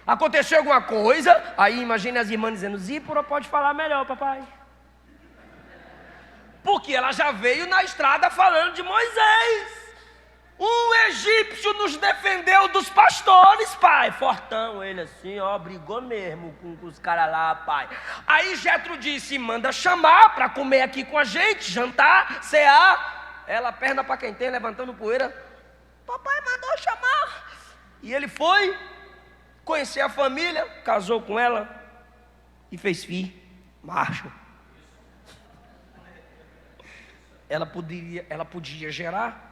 Aconteceu alguma coisa? Aí imagine as irmãs dizendo, Zípora pode falar melhor, papai. Porque ela já veio na estrada falando de Moisés. Um egípcio nos defendeu dos pastores, pai. Fortão, ele assim, ó, brigou mesmo com os caras lá, pai. Aí Jetro disse, manda chamar para comer aqui com a gente, jantar, cear. Ela, perna para quem tem, levantando poeira. Papai mandou chamar. E ele foi conhecer a família, casou com ela e fez filho, macho. Ela podia gerar.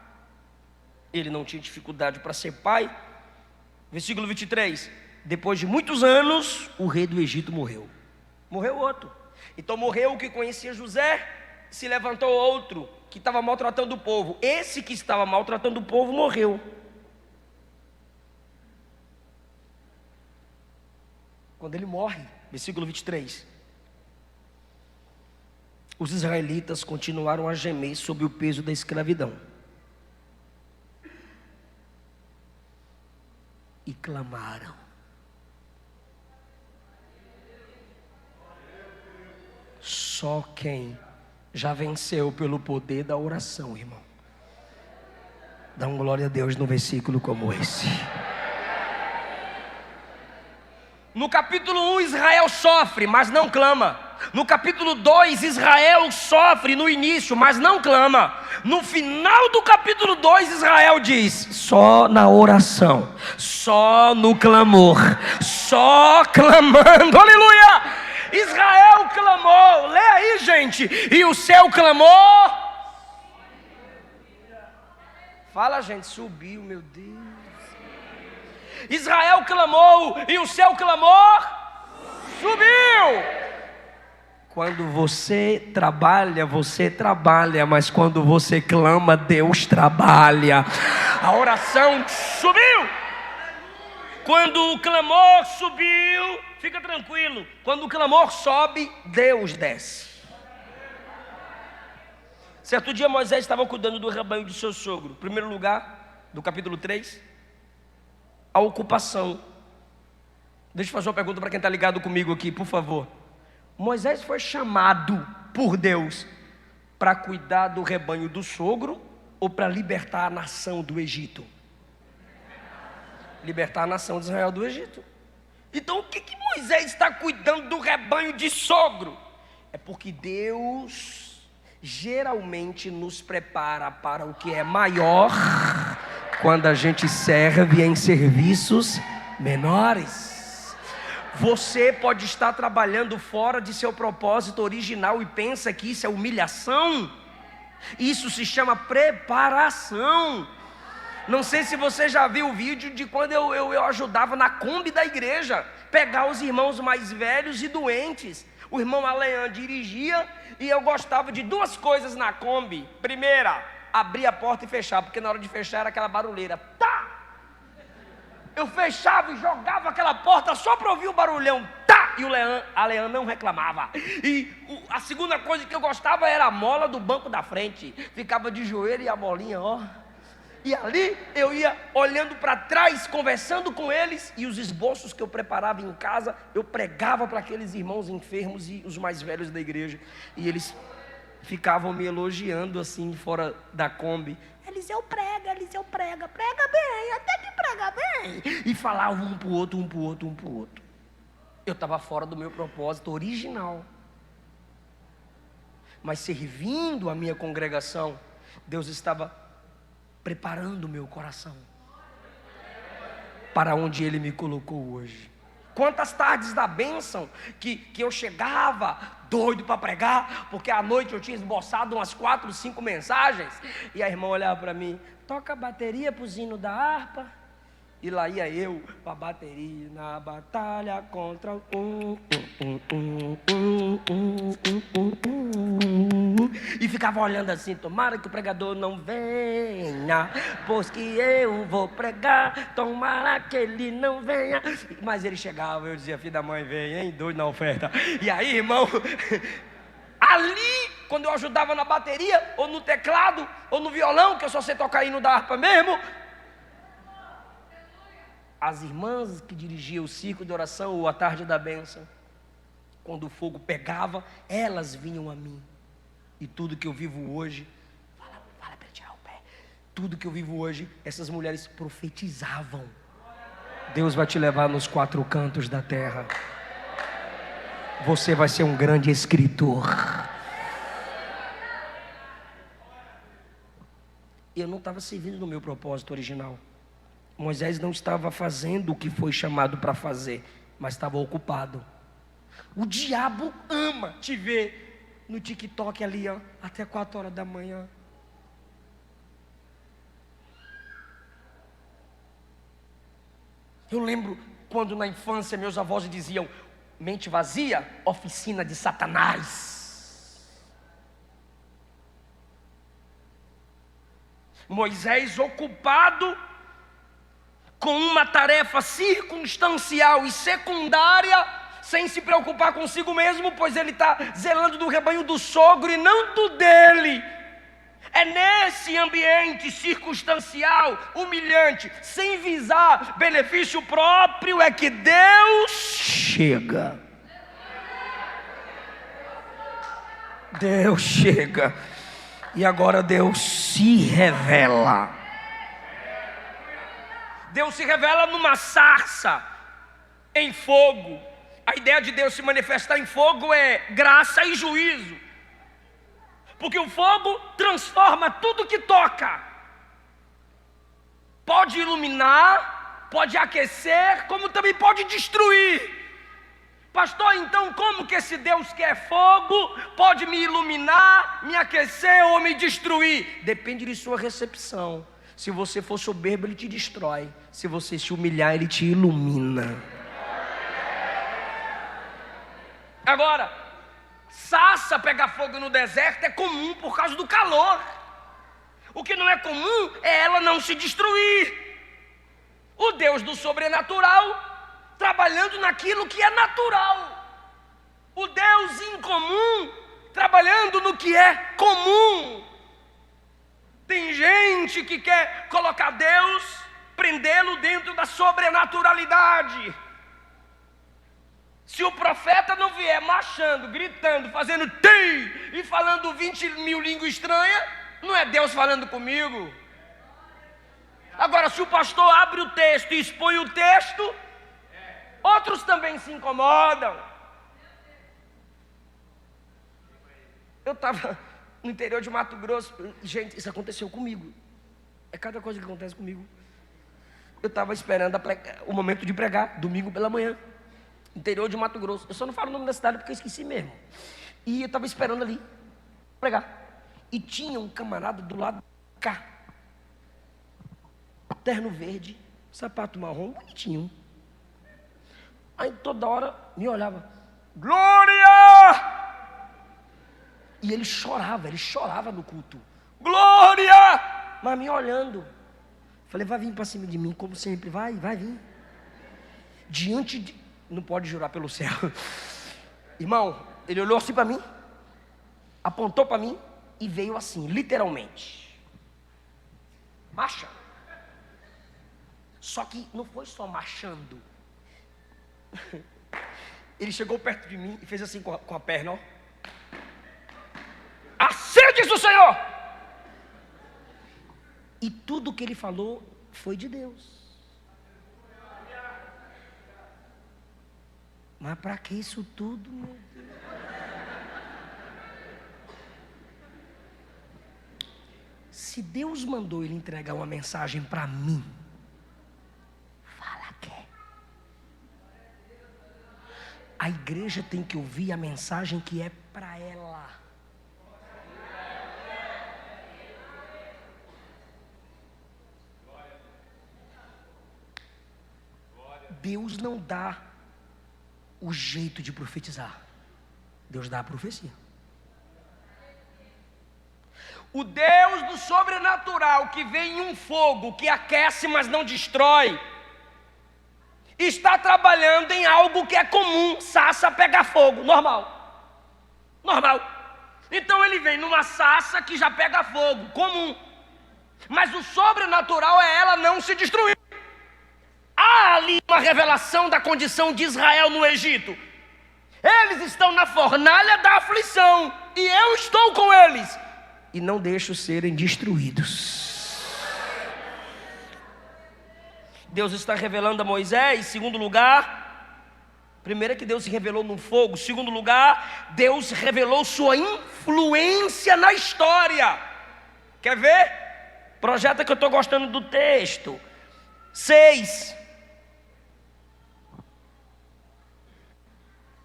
Ele não tinha dificuldade para ser pai. Versículo 23. Depois de muitos anos, o rei do Egito morreu. Morreu outro. Então morreu o que conhecia José. Se levantou outro que estava maltratando o povo. Esse que estava maltratando o povo morreu. Quando ele morre, versículo 23. Os israelitas continuaram a gemer sob o peso da escravidão. E clamaram. Só quem já venceu pelo poder da oração, irmão, dá um glória a Deus num versículo como esse. No capítulo 1, Israel sofre, mas não clama. No capítulo 2, Israel sofre no início, mas não clama. No final do capítulo 2, Israel diz, só na oração, só no clamor, só clamando, aleluia. Israel clamou, lê aí, gente, e o seu clamor Fala, gente, subiu, meu Deus. Israel clamou e o seu clamor subiu. Quando você trabalha, mas quando você clama, Deus trabalha. A oração subiu. Quando o clamor subiu, fica tranquilo, quando o clamor sobe, Deus desce. Certo dia Moisés estava cuidando do rebanho de seu sogro. Primeiro lugar, do capítulo 3, a ocupação. Deixa eu fazer uma pergunta para quem está ligado comigo aqui, por favor. Moisés foi chamado por Deus para cuidar do rebanho do sogro ou para libertar a nação do Egito? Libertar a nação de Israel do Egito. Então o que Moisés está cuidando do rebanho de sogro? É porque Deus geralmente nos prepara para o que é maior quando a gente serve em serviços menores. Você pode estar trabalhando fora de seu propósito original e pensa que isso é humilhação. Isso se chama preparação. Não sei se você já viu o vídeo de quando eu ajudava na Kombi da igreja, pegar os irmãos mais velhos e doentes. O irmão Alean dirigia e eu gostava de duas coisas na Kombi. Primeira, abrir a porta e fechar, porque na hora de fechar era aquela barulheira. Tá! Eu fechava e jogava aquela porta só para ouvir o barulhão. Tá! E o Alean não reclamava. E a segunda coisa que eu gostava era a mola do banco da frente. Ficava de joelho e a molinha, ó. E ali eu ia olhando para trás, conversando com eles, e os esboços que eu preparava em casa, eu pregava para aqueles irmãos enfermos e os mais velhos da igreja. E eles ficavam me elogiando assim, fora da Kombi. Eliseu prega bem, até que prega bem. E falavam um para o outro. Eu estava fora do meu propósito original. Mas servindo a minha congregação, Deus estava preparando o meu coração para onde Ele me colocou hoje. Quantas tardes da bênção que eu chegava doido para pregar, porque à noite eu tinha esboçado umas 4, 5 mensagens, e a irmã olhava para mim, toca a bateria pro hino da harpa, e lá ia eu para a bateria, na batalha contra o e ficava olhando assim, tomara que o pregador não venha, pois que eu vou pregar, tomara que ele não venha. Mas ele chegava, eu dizia, filho da mãe, vem, hein, doido na oferta. E aí, irmão, ali, quando eu ajudava na bateria, ou no teclado, ou no violão, que eu só sei tocar hino da harpa mesmo, as irmãs que dirigiam o ciclo de oração ou a tarde da bênção, quando o fogo pegava, elas vinham a mim. E tudo que eu vivo hoje, fala para tirar o pé. Tudo que eu vivo hoje, essas mulheres profetizavam. Deus vai te levar nos 4 cantos da terra. Você vai ser um grande escritor. Eu não estava servindo no meu propósito original. Moisés não estava fazendo o que foi chamado para fazer, mas estava ocupado. O diabo ama te ver no TikTok ali, ó, até 4 horas da manhã. Eu lembro quando na infância meus avós diziam, mente vazia, oficina de Satanás. Moisés ocupado com uma tarefa circunstancial e secundária, sem se preocupar consigo mesmo, pois ele está zelando do rebanho do sogro e não do dele. É nesse ambiente circunstancial, humilhante, sem visar benefício próprio, é que Deus chega. Deus chega. E agora Deus se revela. Deus se revela numa sarça em fogo. A ideia de Deus se manifestar em fogo é graça e juízo. Porque o fogo transforma tudo que toca. Pode iluminar, pode aquecer, como também pode destruir. Pastor, então como que esse Deus que é fogo pode me iluminar, me aquecer ou me destruir? Depende de sua recepção. Se você for soberbo, ele te destrói. Se você se humilhar, ele te ilumina. Agora, sarça pegar fogo no deserto é comum por causa do calor. O que não é comum é ela não se destruir. O Deus do sobrenatural trabalhando naquilo que é natural. O Deus incomum trabalhando no que é comum. Tem gente que quer colocar Deus, prendê-lo dentro da sobrenaturalidade. Se o profeta não vier marchando, gritando, fazendo tim e falando 20 mil línguas estranhas, não é Deus falando comigo. Agora, se o pastor abre o texto e expõe o texto, outros também se incomodam. Eu estava no interior de Mato Grosso. Gente, isso aconteceu comigo. É cada coisa que acontece comigo. Eu estava esperando o momento de pregar, domingo pela manhã. Interior de Mato Grosso. Eu só não falo o nome da cidade porque eu esqueci mesmo. E eu estava esperando ali pregar. E tinha um camarada do lado de cá. Terno verde, sapato marrom, bonitinho. Aí toda hora me olhava. Glória! E ele chorava no culto. Glória! Mas me olhando. Falei, vai vir para cima de mim, como sempre. Vai vir. Diante de... Não pode jurar pelo céu. Irmão, ele olhou assim para mim, apontou para mim e veio assim, literalmente. Marcha. Só que não foi só marchando. Ele chegou perto de mim e fez assim com a perna, ó. Assim diz o Senhor. E tudo que ele falou foi de Deus. Mas para que isso tudo, meu Deus? Se Deus mandou ele entregar uma mensagem para mim, fala que a igreja tem que ouvir a mensagem que é para ela. Deus não dá o jeito de profetizar. Deus dá a profecia. O Deus do sobrenatural que vem em um fogo que aquece, mas não destrói, está trabalhando em algo que é comum. Sarça pega fogo, normal. Então ele vem numa sarça que já pega fogo, comum. Mas o sobrenatural é ela não se destruir. Há ali uma revelação da condição de Israel no Egito. Eles estão na fornalha da aflição e eu estou com eles e não deixo serem destruídos. Deus está revelando a Moisés. Segundo lugar, primeiro é que Deus se revelou no fogo. Segundo lugar, Deus revelou sua influência na história. Quer ver? Projeta que eu estou gostando do texto. 6.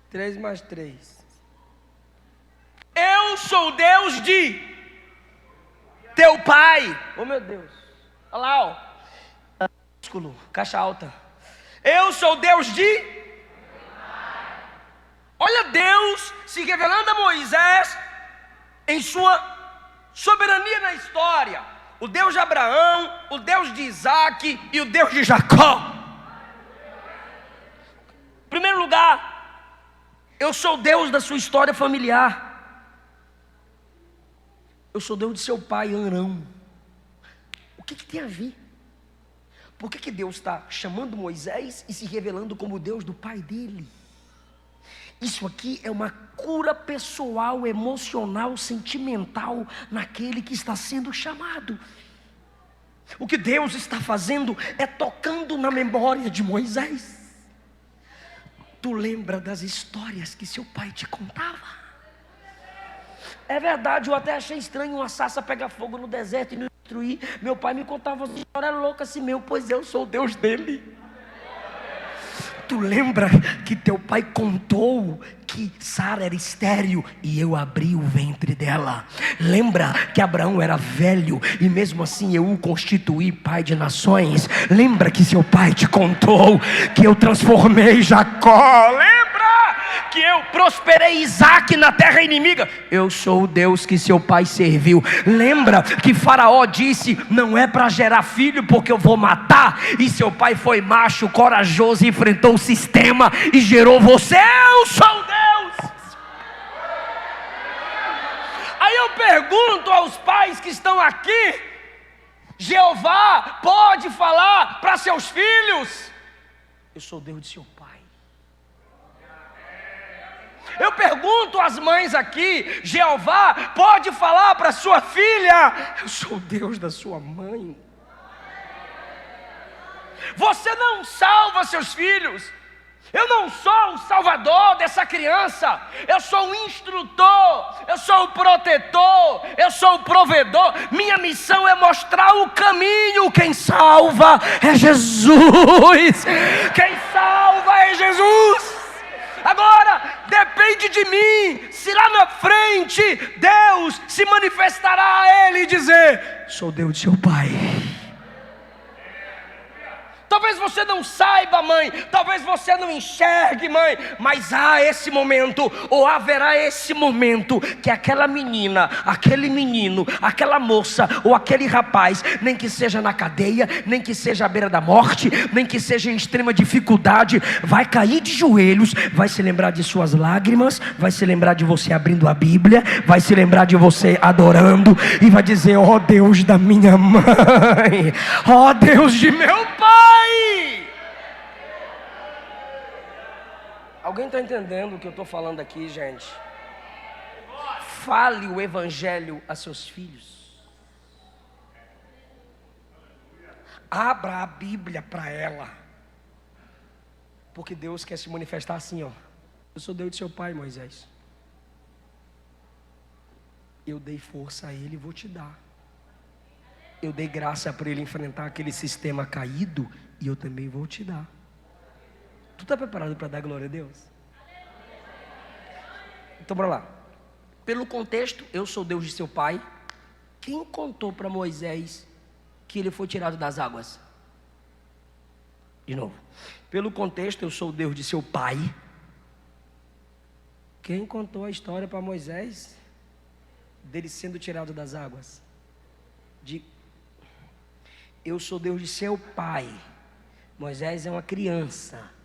3 mais 3. Eu sou Deus de teu pai. Oh meu Deus. Olha lá, ó. Músculo, caixa alta. Eu sou Deus de. Olha Deus se revelando a Moisés em sua soberania na história. O Deus de Abraão, o Deus de Isaac e o Deus de Jacó. Em primeiro lugar, eu sou o Deus da sua história familiar. Eu sou Deus de seu pai, Arão. O que tem a ver? Por que Deus está chamando Moisés e se revelando como o Deus do pai dele? Isso aqui é uma cura pessoal, emocional, sentimental naquele que está sendo chamado. O que Deus está fazendo é tocando na memória de Moisés. Tu lembra das histórias que seu pai te contava? É verdade, eu até achei estranho uma sarça pegar fogo no deserto e me destruir. Meu pai me contava uma história louca assim mesmo, pois eu sou o Deus dele. Tu lembra que teu pai contou que Sara era estéril e eu abri o ventre dela? Lembra que Abraão era velho e mesmo assim eu o constituí pai de nações? Lembra que seu pai te contou que eu transformei Jacó? Lembra que eu prosperei Isaac na terra inimiga? Eu sou o Deus que seu pai serviu. Lembra que Faraó disse: não é para gerar filho porque eu vou matar, e seu pai foi macho, corajoso, enfrentou o sistema e gerou você? Eu sou Deus. Aí eu pergunto aos pais que estão aqui: Jeová pode falar para seus filhos: eu sou Deus de seu pai? Eu pergunto às mães aqui: Jeová pode falar para sua filha: eu sou o Deus da sua mãe? Você não salva seus filhos. Eu não sou o salvador dessa criança. Eu sou o instrutor, eu sou o protetor, eu sou o provedor. Minha missão é mostrar o caminho. Quem salva é Jesus. Quem salva é Jesus. Agora, depende de mim se lá na frente Deus se manifestará a ele e dizer: sou Deus de seu pai. Talvez você não saiba, mãe, talvez você não enxergue, mãe, mas há esse momento, ou haverá esse momento, que aquela menina, aquele menino, aquela moça, ou aquele rapaz, nem que seja na cadeia, nem que seja à beira da morte, nem que seja em extrema dificuldade, vai cair de joelhos, vai se lembrar de suas lágrimas, vai se lembrar de você abrindo a Bíblia, vai se lembrar de você adorando, e vai dizer: ó Deus da minha mãe, ó Deus de meu pai. Alguém está entendendo o que eu estou falando aqui, gente? Fale o evangelho a seus filhos. Abra a Bíblia para ela. Porque Deus quer se manifestar assim, ó: eu sou Deus de seu pai, Moisés. Eu dei força a ele e vou te dar. Eu dei graça para ele enfrentar aquele sistema caído, e eu também vou te dar. Tu está preparado para dar glória a Deus? Então bora lá. Pelo contexto, eu sou Deus de seu pai. Quem contou para Moisés que ele foi tirado das águas? De novo. Pelo contexto, eu sou Deus de seu pai. Quem contou a história para Moisés dele sendo tirado das águas? Eu sou Deus de seu pai. Moisés é uma criança.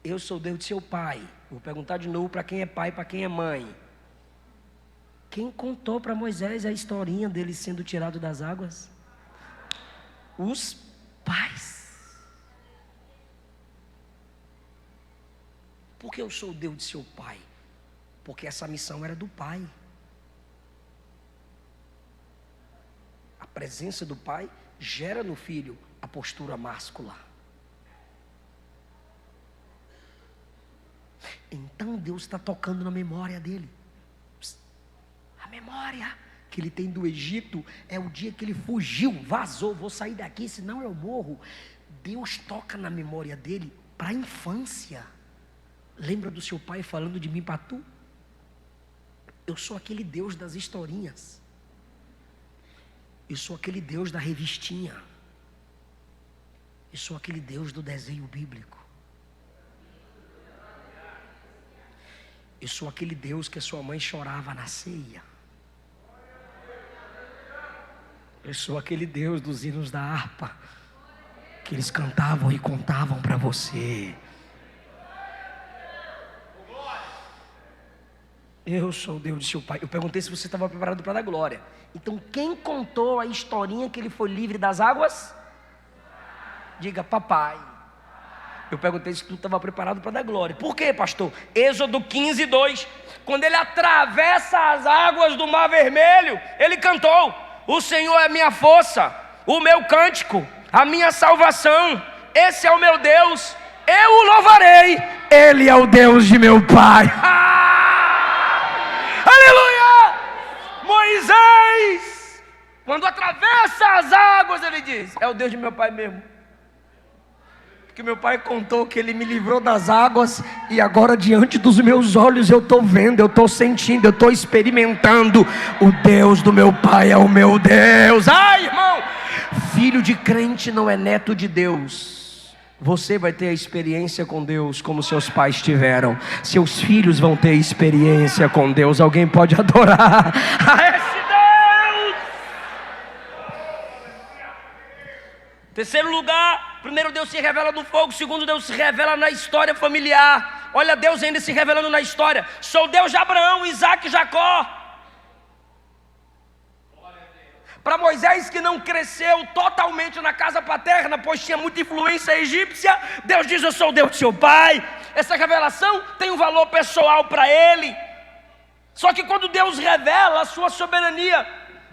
Eu sou Deus de seu pai. Vou perguntar de novo para quem é pai, para quem é mãe. Quem contou para Moisés a historinha dele sendo tirado das águas? Os pais. Por que eu sou Deus de seu pai? Porque essa missão era do pai. A presença do pai gera no filho a postura máscula. Então Deus está tocando na memória dele. A memória que ele tem do Egito é o dia que ele fugiu, vazou: vou sair daqui, senão eu morro. Deus toca na memória dele para a infância. Lembra do seu pai falando de mim para tu? Eu sou aquele Deus das historinhas. Eu sou aquele Deus da revistinha. Eu sou aquele Deus do desenho bíblico. Eu sou aquele Deus que a sua mãe chorava na ceia. Eu sou aquele Deus dos hinos da harpa, que eles cantavam e contavam para você. Eu sou o Deus de seu pai. Eu perguntei se você estava preparado para dar glória. Então quem contou a historinha que ele foi livre das águas? Diga: papai. Eu perguntei se tu estava preparado para dar glória. Por quê, pastor? Êxodo 15:2. Quando ele atravessa as águas do Mar Vermelho, ele cantou: o Senhor é minha força, o meu cântico, a minha salvação. Esse é o meu Deus, eu o louvarei. Ele é o Deus de meu pai. Aleluia! Moisés, quando atravessa as águas, ele diz: é o Deus de meu pai mesmo. Porque meu pai contou que ele me livrou das águas e agora diante dos meus olhos eu estou vendo, eu estou sentindo, eu estou experimentando. O Deus do meu pai é o meu Deus. Ai, irmão, filho de crente não é neto de Deus. Você vai ter a experiência com Deus como seus pais tiveram. Seus filhos vão ter experiência com Deus. Alguém pode adorar a esse Deus. Terceiro lugar, primeiro, Deus se revela no fogo. Segundo, Deus se revela na história familiar. Olha Deus ainda se revelando na história. Sou Deus de Abraão, Isaac e Jacó. Para Moisés, que não cresceu totalmente na casa paterna, pois tinha muita influência egípcia, Deus diz: eu sou o Deus de seu pai. Essa revelação tem um valor pessoal para ele. Só que quando Deus revela a sua soberania,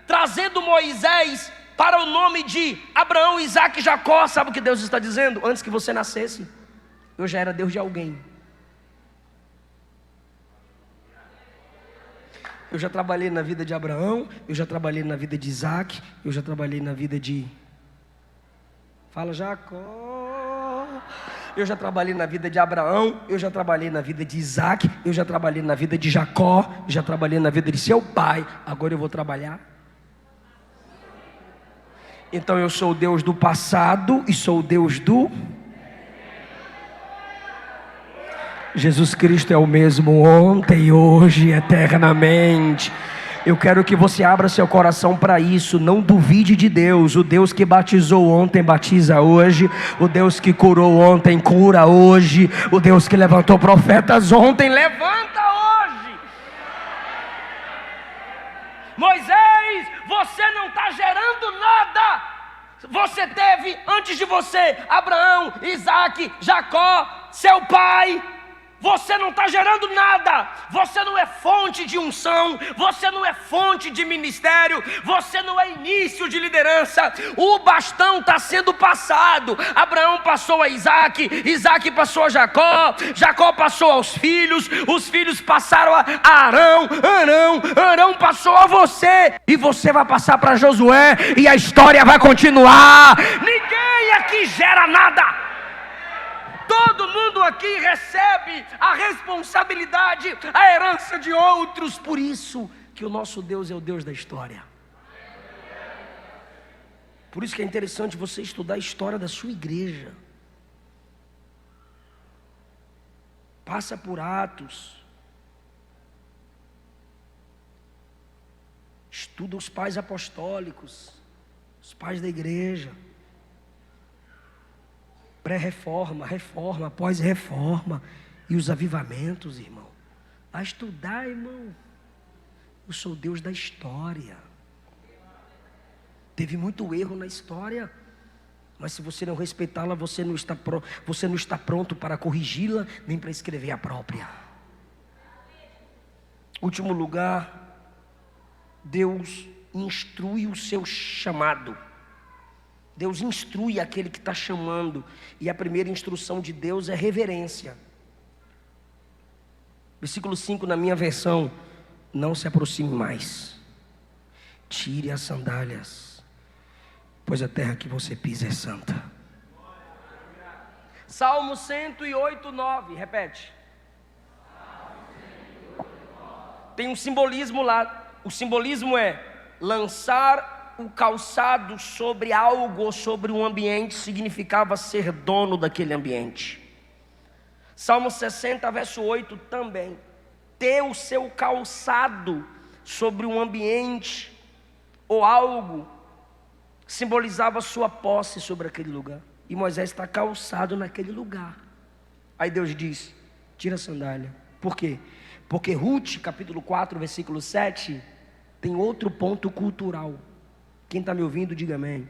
trazendo Moisés para o nome de Abraão, Isaac e Jacó, sabe o que Deus está dizendo? Antes que você nascesse, eu já era Deus de alguém. Eu já trabalhei na vida de Abraão, eu já trabalhei na vida de Isaac, eu já trabalhei na vida de... Fala, Jacó. Eu já trabalhei na vida de Abraão, eu já trabalhei na vida de Isaac, eu já trabalhei na vida de Jacó, já trabalhei na vida de seu pai, agora eu vou trabalhar. Então eu sou o Deus do passado e sou o Deus do... Jesus Cristo é o mesmo ontem, hoje, eternamente. Eu quero que você abra seu coração para isso. Não duvide de Deus. O Deus que batizou ontem, batiza hoje. O Deus que curou ontem, cura hoje. O Deus que levantou profetas ontem, levanta hoje. Moisés, você não está gerando nada. Você teve antes de você Abraão, Isaac, Jacó, seu pai. Você não está gerando nada. Você não é fonte de unção. Você não é fonte de ministério. Você não é início de liderança. O bastão está sendo passado. Abraão passou a Isaac, Isaac passou a Jacó, Jacó passou aos filhos, os filhos passaram a Arão, Arão passou a você, e você vai passar para Josué, e a história vai continuar. Ninguém aqui gera nada. Todo mundo aqui recebe a responsabilidade, a herança de outros. Por isso que o nosso Deus é o Deus da história. Por isso que é interessante você estudar a história da sua igreja. Passa por Atos. Estuda os pais apostólicos, os pais da igreja. Pré-reforma, reforma, pós-reforma e os avivamentos, irmão. A estudar, irmão. Eu sou o Deus da história. Teve muito erro na história, mas se você não respeitá-la, você não está pronto para corrigi-la, nem para escrever a própria. Último lugar, Deus instrui o seu chamado. Deus instrui aquele que está chamando. E a primeira instrução de Deus é reverência. Versículo 5 na minha versão: não se aproxime mais, tire as sandálias, pois a terra que você pisa é santa. Salmo 108, 9, repete. Tem um simbolismo lá. O simbolismo é lançar o calçado sobre algo ou sobre um ambiente, significava ser dono daquele ambiente. Salmo 60, verso 8 também. Ter o seu calçado sobre um ambiente ou algo simbolizava sua posse sobre aquele lugar. E Moisés está calçado naquele lugar. Aí Deus diz: tira a sandália. Por quê? Porque Ruth, capítulo 4, versículo 7, tem outro ponto cultural. Quem está me ouvindo, diga amém.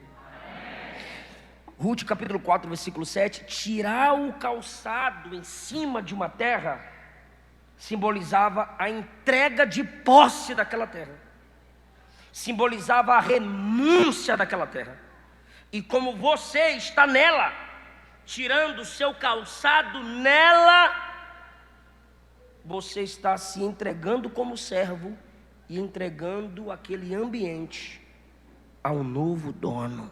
Ruth capítulo 4, versículo 7. Tirar o calçado em cima de uma terra simbolizava a entrega de posse daquela terra, simbolizava a renúncia daquela terra. E como você está nela, tirando o seu calçado nela, você está se entregando como servo e entregando aquele ambiente ao novo dono.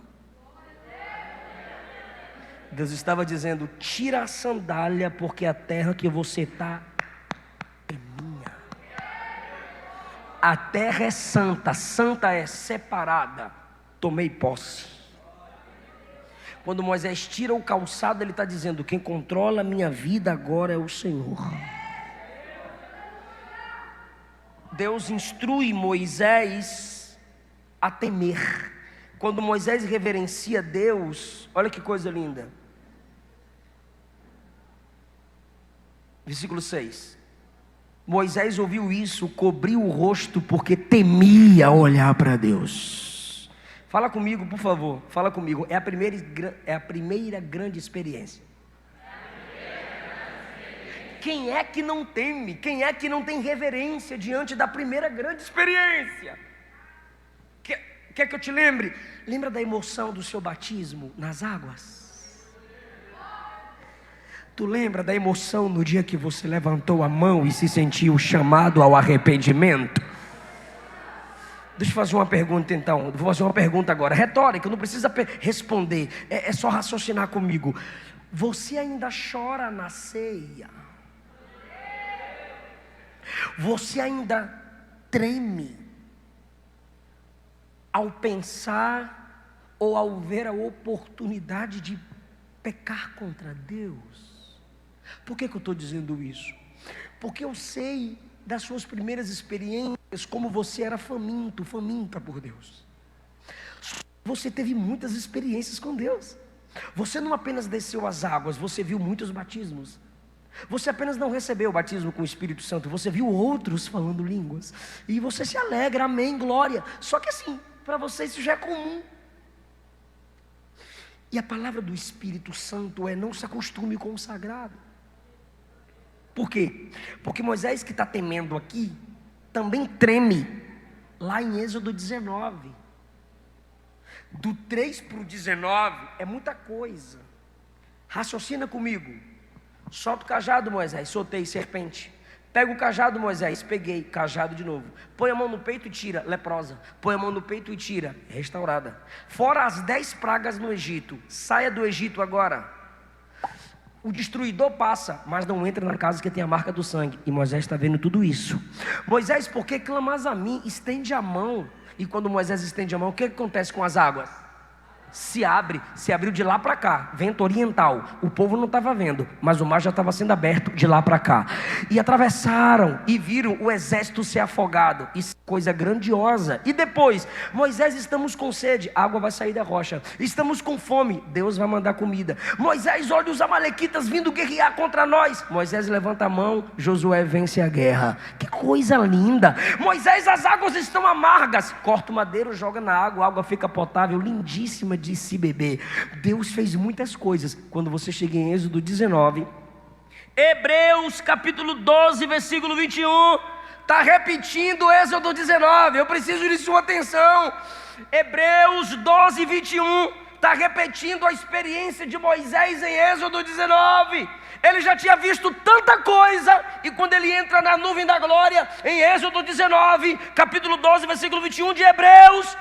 Deus estava dizendo: tira a sandália, porque a terra que você está é minha. A terra é santa, santa é separada. Tomei posse. Quando Moisés tira o calçado, ele está dizendo: quem controla a minha vida agora é o Senhor. Deus instrui Moisés a temer. Quando Moisés reverencia Deus, olha que coisa linda. Versículo 6. Moisés ouviu isso, cobriu o rosto, porque temia olhar para Deus. Fala comigo, por favor, fala comigo. É a primeira grande experiência. Quem é que não teme? Quem é que não tem reverência diante da primeira grande experiência? Quer que eu te lembre? Lembra da emoção do seu batismo nas águas? Tu lembra da emoção no dia que você levantou a mão e se sentiu chamado ao arrependimento? Deixa eu fazer uma pergunta então. Vou fazer uma pergunta agora, retórica, não precisa responder. É só raciocinar comigo. Você ainda chora na ceia? Você ainda treme ao pensar ou ao ver a oportunidade de pecar contra Deus? Por que eu estou dizendo isso? Porque eu sei das suas primeiras experiências, como você era faminto, faminta por Deus. Você teve muitas experiências com Deus. Você não apenas desceu as águas, você viu muitos batismos. Você apenas não recebeu o batismo com o Espírito Santo, você viu outros falando línguas. E você se alegra, amém, glória. Só que assim, para você isso já é comum. E a palavra do Espírito Santo é: não se acostume com o sagrado. Por quê? Porque Moisés, que está temendo aqui, também treme lá em Êxodo 19. Do 3 para o 19 é muita coisa. Raciocina comigo. Solta o cajado, Moisés, soltei serpente. Pega o cajado, Moisés, peguei, cajado de novo. Põe a mão no peito e tira, leprosa. Põe a mão no peito e tira, restaurada. Fora as 10 pragas no Egito. Saia do Egito agora. O destruidor passa, mas não entra na casa que tem a marca do sangue. E Moisés está vendo tudo isso. Moisés, por que clamas a mim? Estende a mão. E quando Moisés estende a mão, o que acontece com as águas? Se abriu de lá para cá, vento oriental. O povo não estava vendo, mas o mar já estava sendo aberto de lá para cá. E atravessaram e viram o exército ser afogado. Isso é coisa grandiosa. E depois, Moisés, estamos com sede, a água vai sair da rocha. Estamos com fome, Deus vai mandar comida. Moisés, olha os amalequitas vindo guerrear contra nós. Moisés levanta a mão, Josué vence a guerra. Que coisa linda. Moisés, as águas estão amargas. Corta o madeiro, joga na água, a água fica potável, lindíssima de se beber. Deus fez muitas coisas. Quando você chega em Êxodo 19, Hebreus capítulo 12, versículo 21, está repetindo Êxodo 19. Eu preciso de sua atenção. Hebreus 12, 21 está repetindo a experiência de Moisés em Êxodo 19. Ele já tinha visto tanta coisa, e quando ele entra na nuvem da glória em Êxodo 19, capítulo 12, versículo 21 de Hebreus,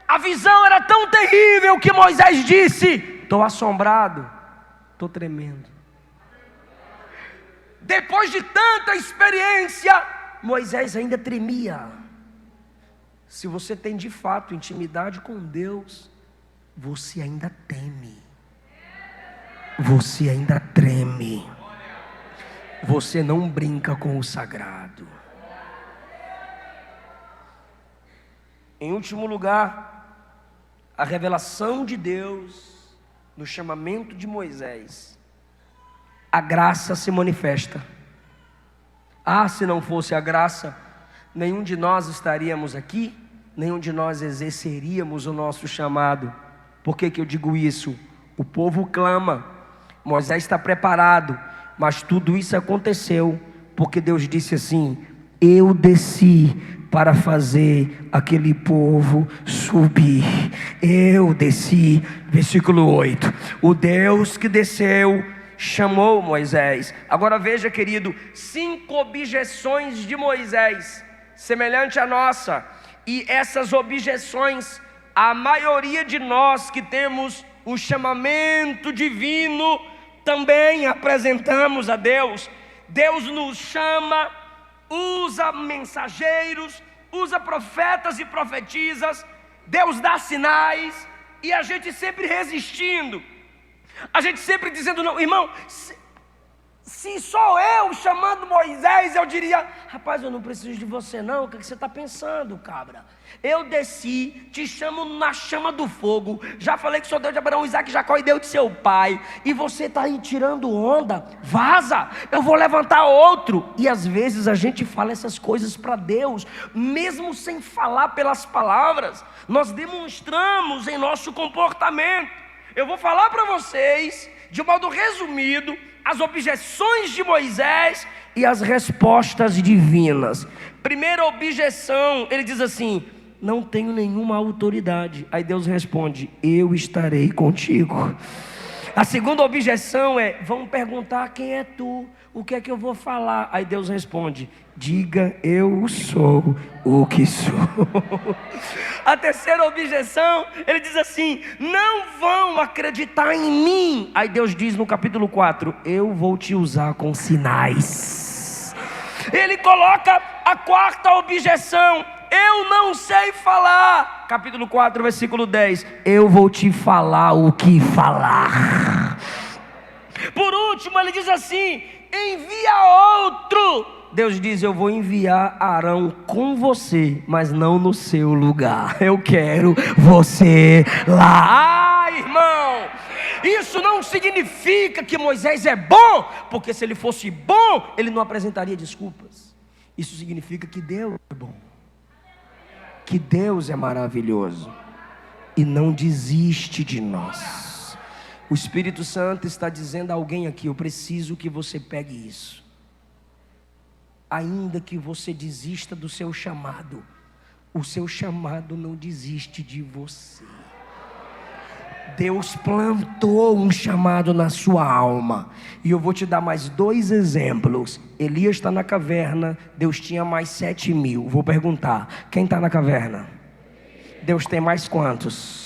a visão era tão terrível que Moisés disse: estou assombrado, estou tremendo. Depois de tanta experiência, Moisés ainda tremia. Se você tem de fato intimidade com Deus, você ainda teme, você ainda treme, você não brinca com o sagrado. Em último lugar, a revelação de Deus no chamamento de Moisés. A graça se manifesta. Se não fosse a graça, nenhum de nós estaríamos aqui, nenhum de nós exerceríamos o nosso chamado. Por que eu digo isso? O povo clama, Moisés está preparado, mas tudo isso aconteceu porque Deus disse assim: eu desci para fazer aquele povo subir. Eu desci, versículo 8. O Deus que desceu chamou Moisés. Agora veja, querido, 5 objeções de Moisés, semelhante à nossa. E essas objeções, a maioria de nós que temos o chamamento divino também apresentamos a Deus. Deus nos chama, usa mensageiros, usa profetas e profetisas, Deus dá sinais, e a gente sempre resistindo, a gente sempre dizendo não. Irmão, se sou eu chamando Moisés, eu diria: rapaz, eu não preciso de você não, o que você está pensando, cabra? Eu desci, te chamo na chama do fogo, já falei que sou Deus de Abraão, Isaac, Jacó e Deus de seu pai, e você está aí tirando onda, vaza, eu vou levantar outro. E às vezes a gente fala essas coisas para Deus, mesmo sem falar pelas palavras, nós demonstramos em nosso comportamento. Eu vou falar para vocês, de modo resumido, as objeções de Moisés e as respostas divinas. Primeira objeção, ele diz assim: não tenho nenhuma autoridade. Aí Deus responde: eu estarei contigo. A segunda objeção é: vão perguntar quem é tu, o que é que eu vou falar? Aí Deus responde: diga, eu sou o que sou. A terceira objeção, ele diz assim: não vão acreditar em mim. Aí Deus diz no capítulo 4: eu vou te usar com sinais. Ele coloca a quarta objeção: eu não sei falar. Capítulo 4, versículo 10: eu vou te falar o que falar. Por último, ele diz assim: envia outro. Deus diz: eu vou enviar Arão com você, mas não no seu lugar. Eu quero você lá. Ah, irmão, isso não significa que Moisés é bom, porque se ele fosse bom, ele não apresentaria desculpas. Isso significa que Deus é bom, que Deus é maravilhoso e não desiste de nós. O Espírito Santo está dizendo a alguém aqui: eu preciso que você pegue isso. Ainda que você desista do seu chamado, o seu chamado não desiste de você. Deus plantou um chamado na sua alma. E eu vou te dar mais 2 exemplos. Elias está na caverna, Deus tinha mais 7.000. Vou perguntar: quem está na caverna? Deus tem mais quantos?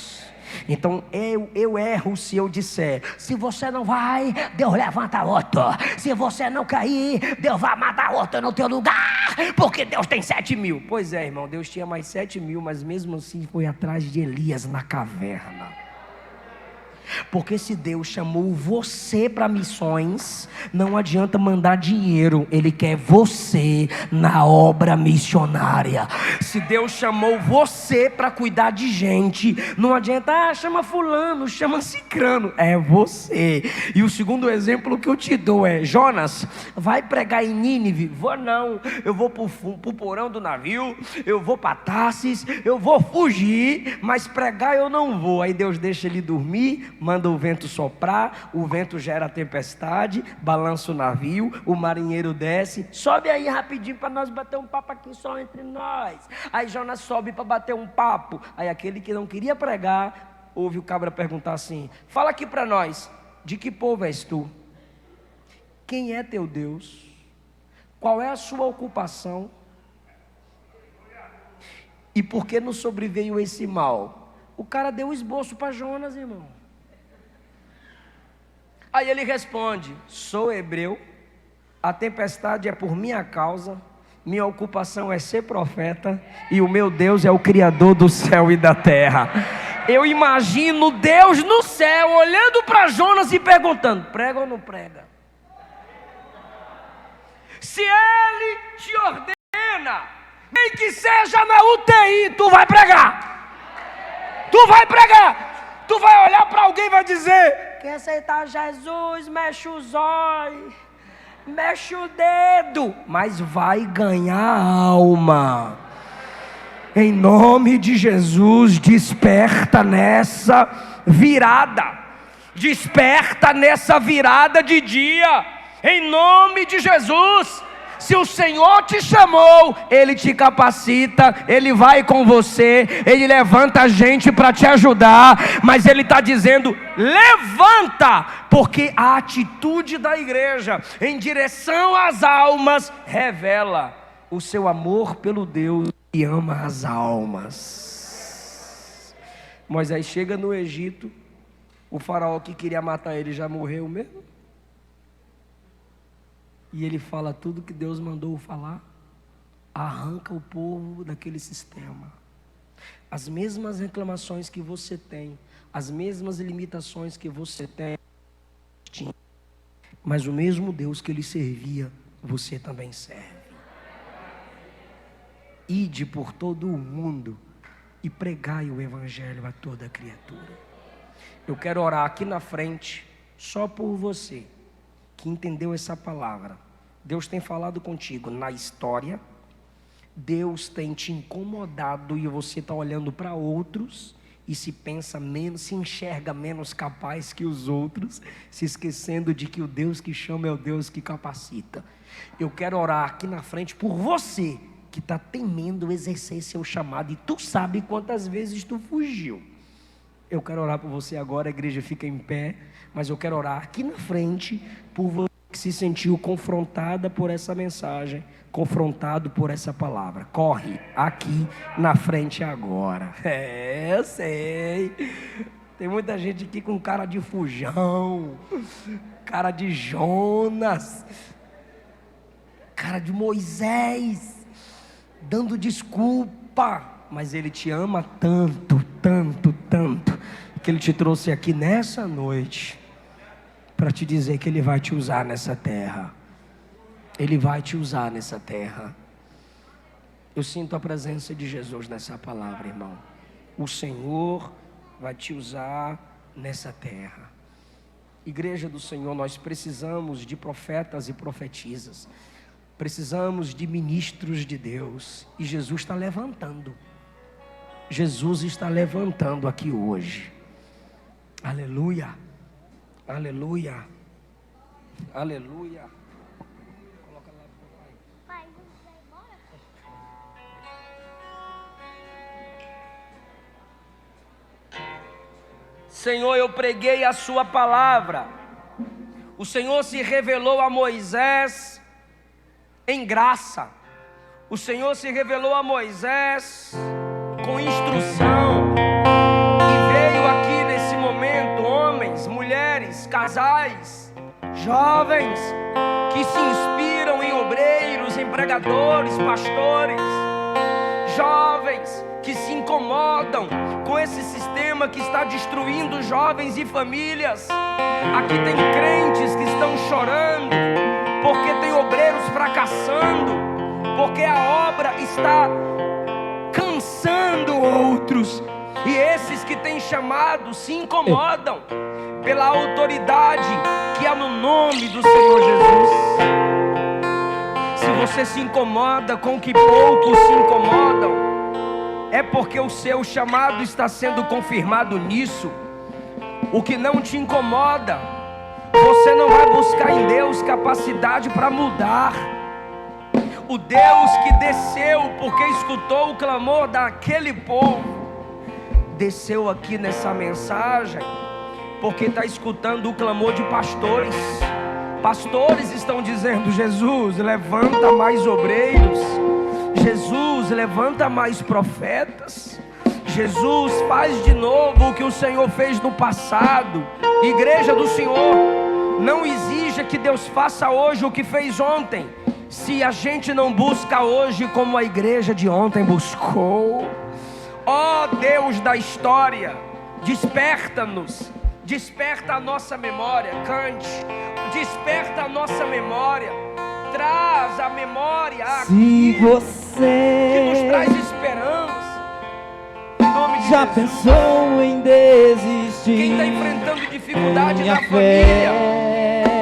Então eu erro se eu disser: se você não vai, Deus levanta outro. Se você não cair, Deus vai matar outro no teu lugar, porque Deus tem 7.000. Pois é, irmão, Deus tinha mais 7.000, mas mesmo assim foi atrás de Elias na caverna. Porque se Deus chamou você para missões, não adianta mandar dinheiro, Ele quer você na obra missionária. Se Deus chamou você para cuidar de gente, não adianta: chama fulano, chama cicrano, é você. E o segundo exemplo que eu te dou é: Jonas, vai pregar em Nínive? Vou não, eu vou para o porão do navio, eu vou para Tarsis, eu vou fugir, mas pregar eu não vou. Aí Deus deixa ele dormir, manda o vento soprar, o vento gera tempestade, balança o navio, o marinheiro desce: sobe aí rapidinho para nós bater um papo aqui só entre nós. Aí Jonas sobe para bater um papo. Aí aquele que não queria pregar, ouve o cabra perguntar assim: fala aqui para nós, de que povo és tu? Quem é teu Deus? Qual é a sua ocupação? E por que nos sobreveio esse mal? O cara deu o esboço para Jonas, irmão. Aí ele responde: sou hebreu, a tempestade é por minha causa, minha ocupação é ser profeta, e o meu Deus é o Criador do céu e da terra. Eu imagino Deus no céu olhando para Jonas e perguntando: prega ou não prega? Se Ele te ordena, nem que seja na UTI, tu vai pregar. Tu vai pregar. Tu vai olhar para alguém e vai dizer: quer aceitar Jesus, mexe os olhos, mexe o dedo, mas vai ganhar alma. Em nome de Jesus, desperta nessa virada, desperta nessa virada de dia, em nome de Jesus. Se o Senhor te chamou, Ele te capacita, Ele vai com você, Ele levanta a gente para te ajudar, mas Ele está dizendo: levanta, porque a atitude da igreja em direção às almas revela o seu amor pelo Deus que ama as almas. Moisés chega no Egito, O faraó que queria matar ele já morreu mesmo. E ele fala tudo que Deus mandou falar. Arranca o povo daquele sistema. As mesmas reclamações que você tem, as mesmas limitações que você tem, mas o mesmo Deus que ele servia, você também serve. Ide por todo o mundo e pregai o evangelho a toda criatura. Eu quero orar aqui na frente, só por você, que entendeu essa palavra. Deus tem falado contigo na história, Deus tem te incomodado e você está olhando para outros e se pensa menos, se enxerga menos capaz que os outros, se esquecendo de que o Deus que chama é o Deus que capacita. Eu quero orar aqui na frente por você que está temendo exercer seu chamado e tu sabe quantas vezes tu fugiu. Eu quero orar por você agora, a igreja fica em pé, mas eu quero orar aqui na frente por você que se sentiu confrontada por essa mensagem, confrontado por essa palavra. Corre aqui na frente agora. Eu sei. Tem muita gente aqui com cara de fujão, cara de Jonas, cara de Moisés, dando desculpa. Mas Ele te ama tanto, tanto, tanto, que Ele te trouxe aqui nessa noite para te dizer que Ele vai te usar nessa terra. Ele vai te usar nessa terra. Eu sinto a presença de Jesus nessa palavra, irmão. O Senhor vai te usar nessa terra. Igreja do Senhor, nós precisamos de profetas e profetisas. Precisamos de ministros de Deus. E Jesus está levantando. Jesus está levantando aqui hoje. Aleluia. Aleluia. Aleluia. Coloca lá pro pai. Senhor, eu preguei a sua palavra. O Senhor se revelou a Moisés em graça. O Senhor se revelou a Moisés com instrução. E veio aqui nesse momento homens, mulheres, casais, jovens que se inspiram em obreiros, em pregadores, pastores, jovens que se incomodam com esse sistema que está destruindo jovens e famílias. Aqui tem crentes que estão chorando porque tem obreiros fracassando, porque a obra está cansando outros. E esses que têm chamado se incomodam pela autoridade que há no nome do Senhor Jesus. Se você se incomoda com o que poucos se incomodam, é porque o seu chamado está sendo confirmado nisso. O que não te incomoda, você não vai buscar em Deus capacidade para mudar. O Deus que desceu porque escutou o clamor daquele povo, desceu aqui nessa mensagem porque está escutando o clamor de pastores. Pastores estão dizendo: Jesus, levanta mais obreiros. Jesus, levanta mais profetas. Jesus, faz de novo o que o Senhor fez no passado. Igreja do Senhor, não exija que Deus faça hoje o que fez ontem, se a gente não busca hoje como a igreja de ontem buscou. Ó Deus da história, desperta-nos, desperta a nossa memória, cante, desperta a nossa memória, traz a memória aquilo que nos traz esperança. Em nome de já Jesus. pensou em desistir? Quem está enfrentando dificuldade na família,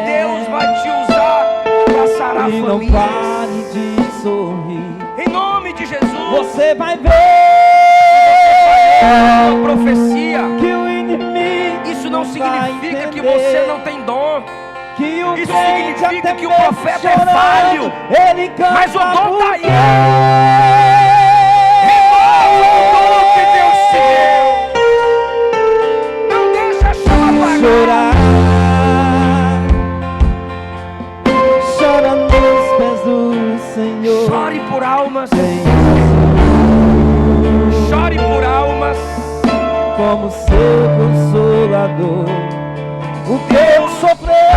Deus vai te usar para sarar e famílias. não pare de sorrir. Em nome de Jesus. Você vai ver uma profecia. que o inimigo Isso não significa que entender você não tem dom. que o Isso crente significa até que o profeta é chorando, falho. ele canta Mas o dom por está aí. Deus. Renova o dom que Deus te deu. Não deixa a chama apagar. Chorar, chora nos pés do Senhor. Chore por almas. Senhor, Chore por almas. como seu consolador. o teu sofrer,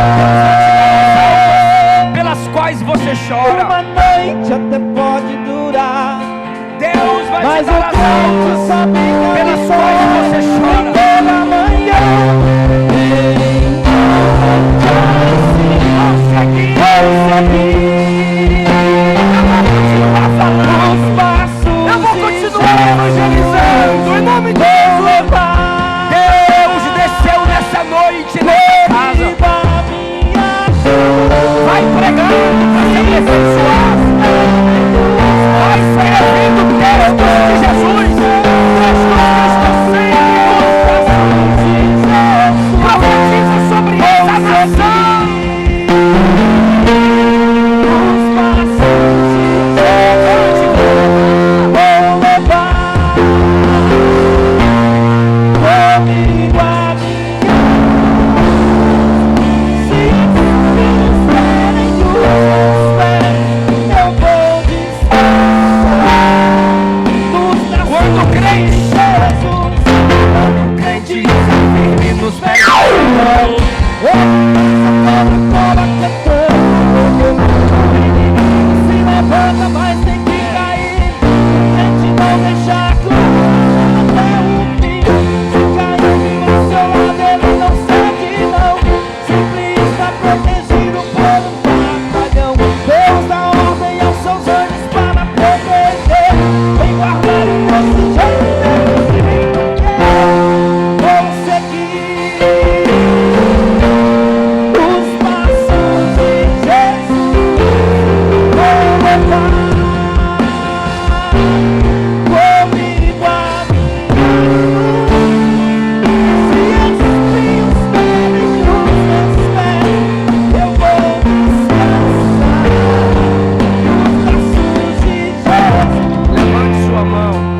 pelas quais você chora. uma noite até pode durar, Deus vai mas te o dar as crente almas sabe que pelas ele quais você só chora. pela manhã. Vou seguir, os passos. Eu vou continuar evangelizando em nome de Jesus. Deus desceu nessa noite nessa casa. Vai pregando para se aperfeiçoar. Vai escrevendo textos de Jesus. Textos sempre. Profetiza sobre essa nação.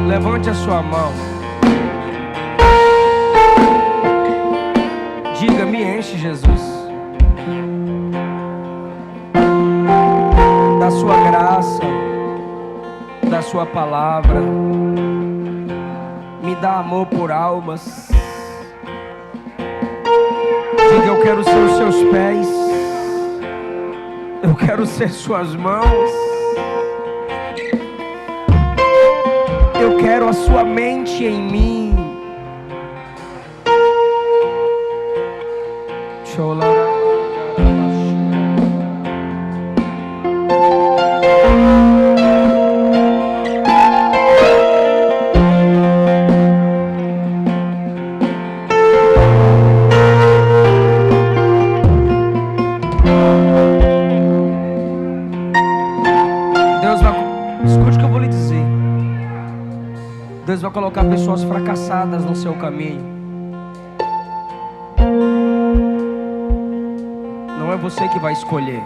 Levante a sua mão. Diga: me enche, Jesus, da sua graça, da sua palavra. Me dá amor por almas. Diga: eu quero ser os seus pés, eu quero ser suas mãos. Eu quero a sua mente em mim. Escute o que eu vou lhe dizer. Deus vai colocar pessoas fracassadas no seu caminho. Não é você que vai escolher.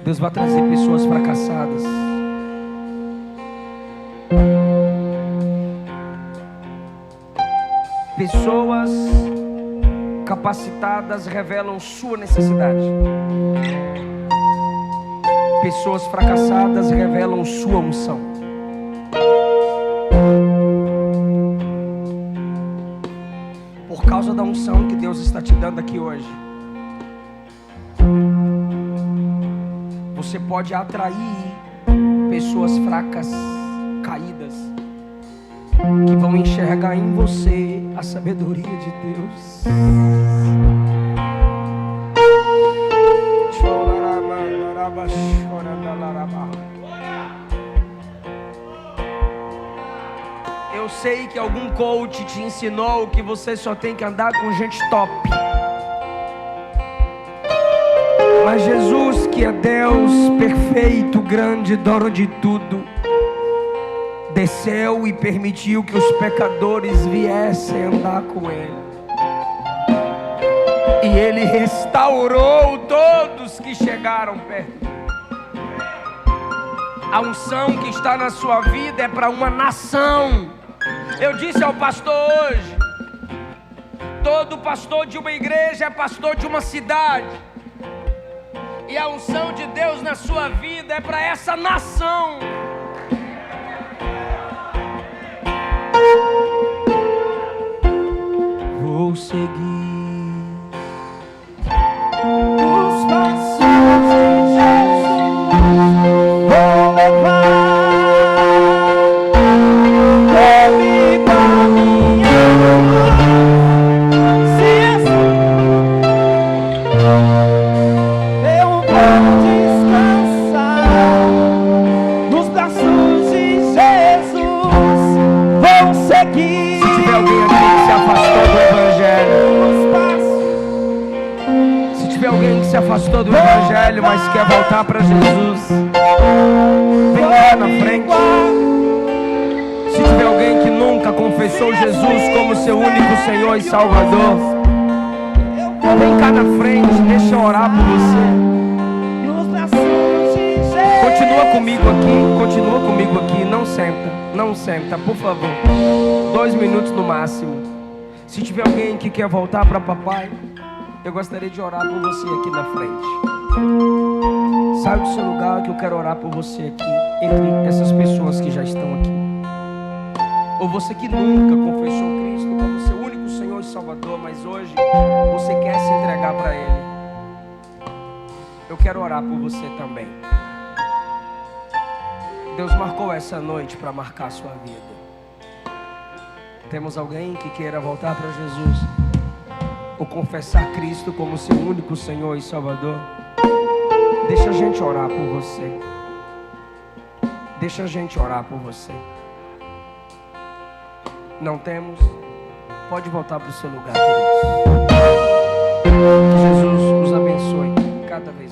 Deus vai trazer pessoas fracassadas. Pessoas capacitadas revelam sua necessidade. Pessoas fracassadas revelam sua unção. Por causa da unção que Deus está te dando aqui hoje, você pode atrair pessoas fracas, caídas, que vão enxergar em você a sabedoria de Deus. Eu sei que algum coach te ensinou que você só tem que andar com gente top. Mas Jesus, que é Deus perfeito, grande, dono de tudo, desceu e permitiu que os pecadores viessem andar com Ele. E Ele restaurou todos que chegaram perto. A unção que está na sua vida é para uma nação. Eu disse ao pastor hoje: todo pastor de uma igreja é pastor de uma cidade. E a unção de Deus na sua vida é para essa nação. seguir os passos de Jesus. Vou levar comigo a minha luz. Se assim eu vou descansar nos braços de Jesus. Vou seguir. Se tiver alguém aqui que se afastou do Evangelho, se tiver alguém que se afastou do Evangelho, mas quer voltar para Jesus, vem cá na frente. Se tiver alguém que nunca confessou Jesus como seu único Senhor e Salvador, vem cá na frente, deixa eu orar por você. Continua comigo aqui, não senta, por favor. 2 minutos no máximo. Se tiver alguém que quer voltar para papai, eu gostaria de orar por você aqui na frente. Sai do seu lugar que eu quero orar por você aqui, entre essas pessoas que já estão aqui. Ou você que nunca confessou Cristo como seu único Senhor e Salvador, mas hoje você quer se entregar para Ele. Eu quero orar por você também. Deus marcou essa noite para marcar a sua vida. Temos alguém que queira voltar para Jesus ou confessar Cristo como seu único Senhor e Salvador? Deixa a gente orar por você. Deixa a gente orar por você. Não temos? Pode voltar para o seu lugar, queridos. Que Jesus os abençoe cada vez mais.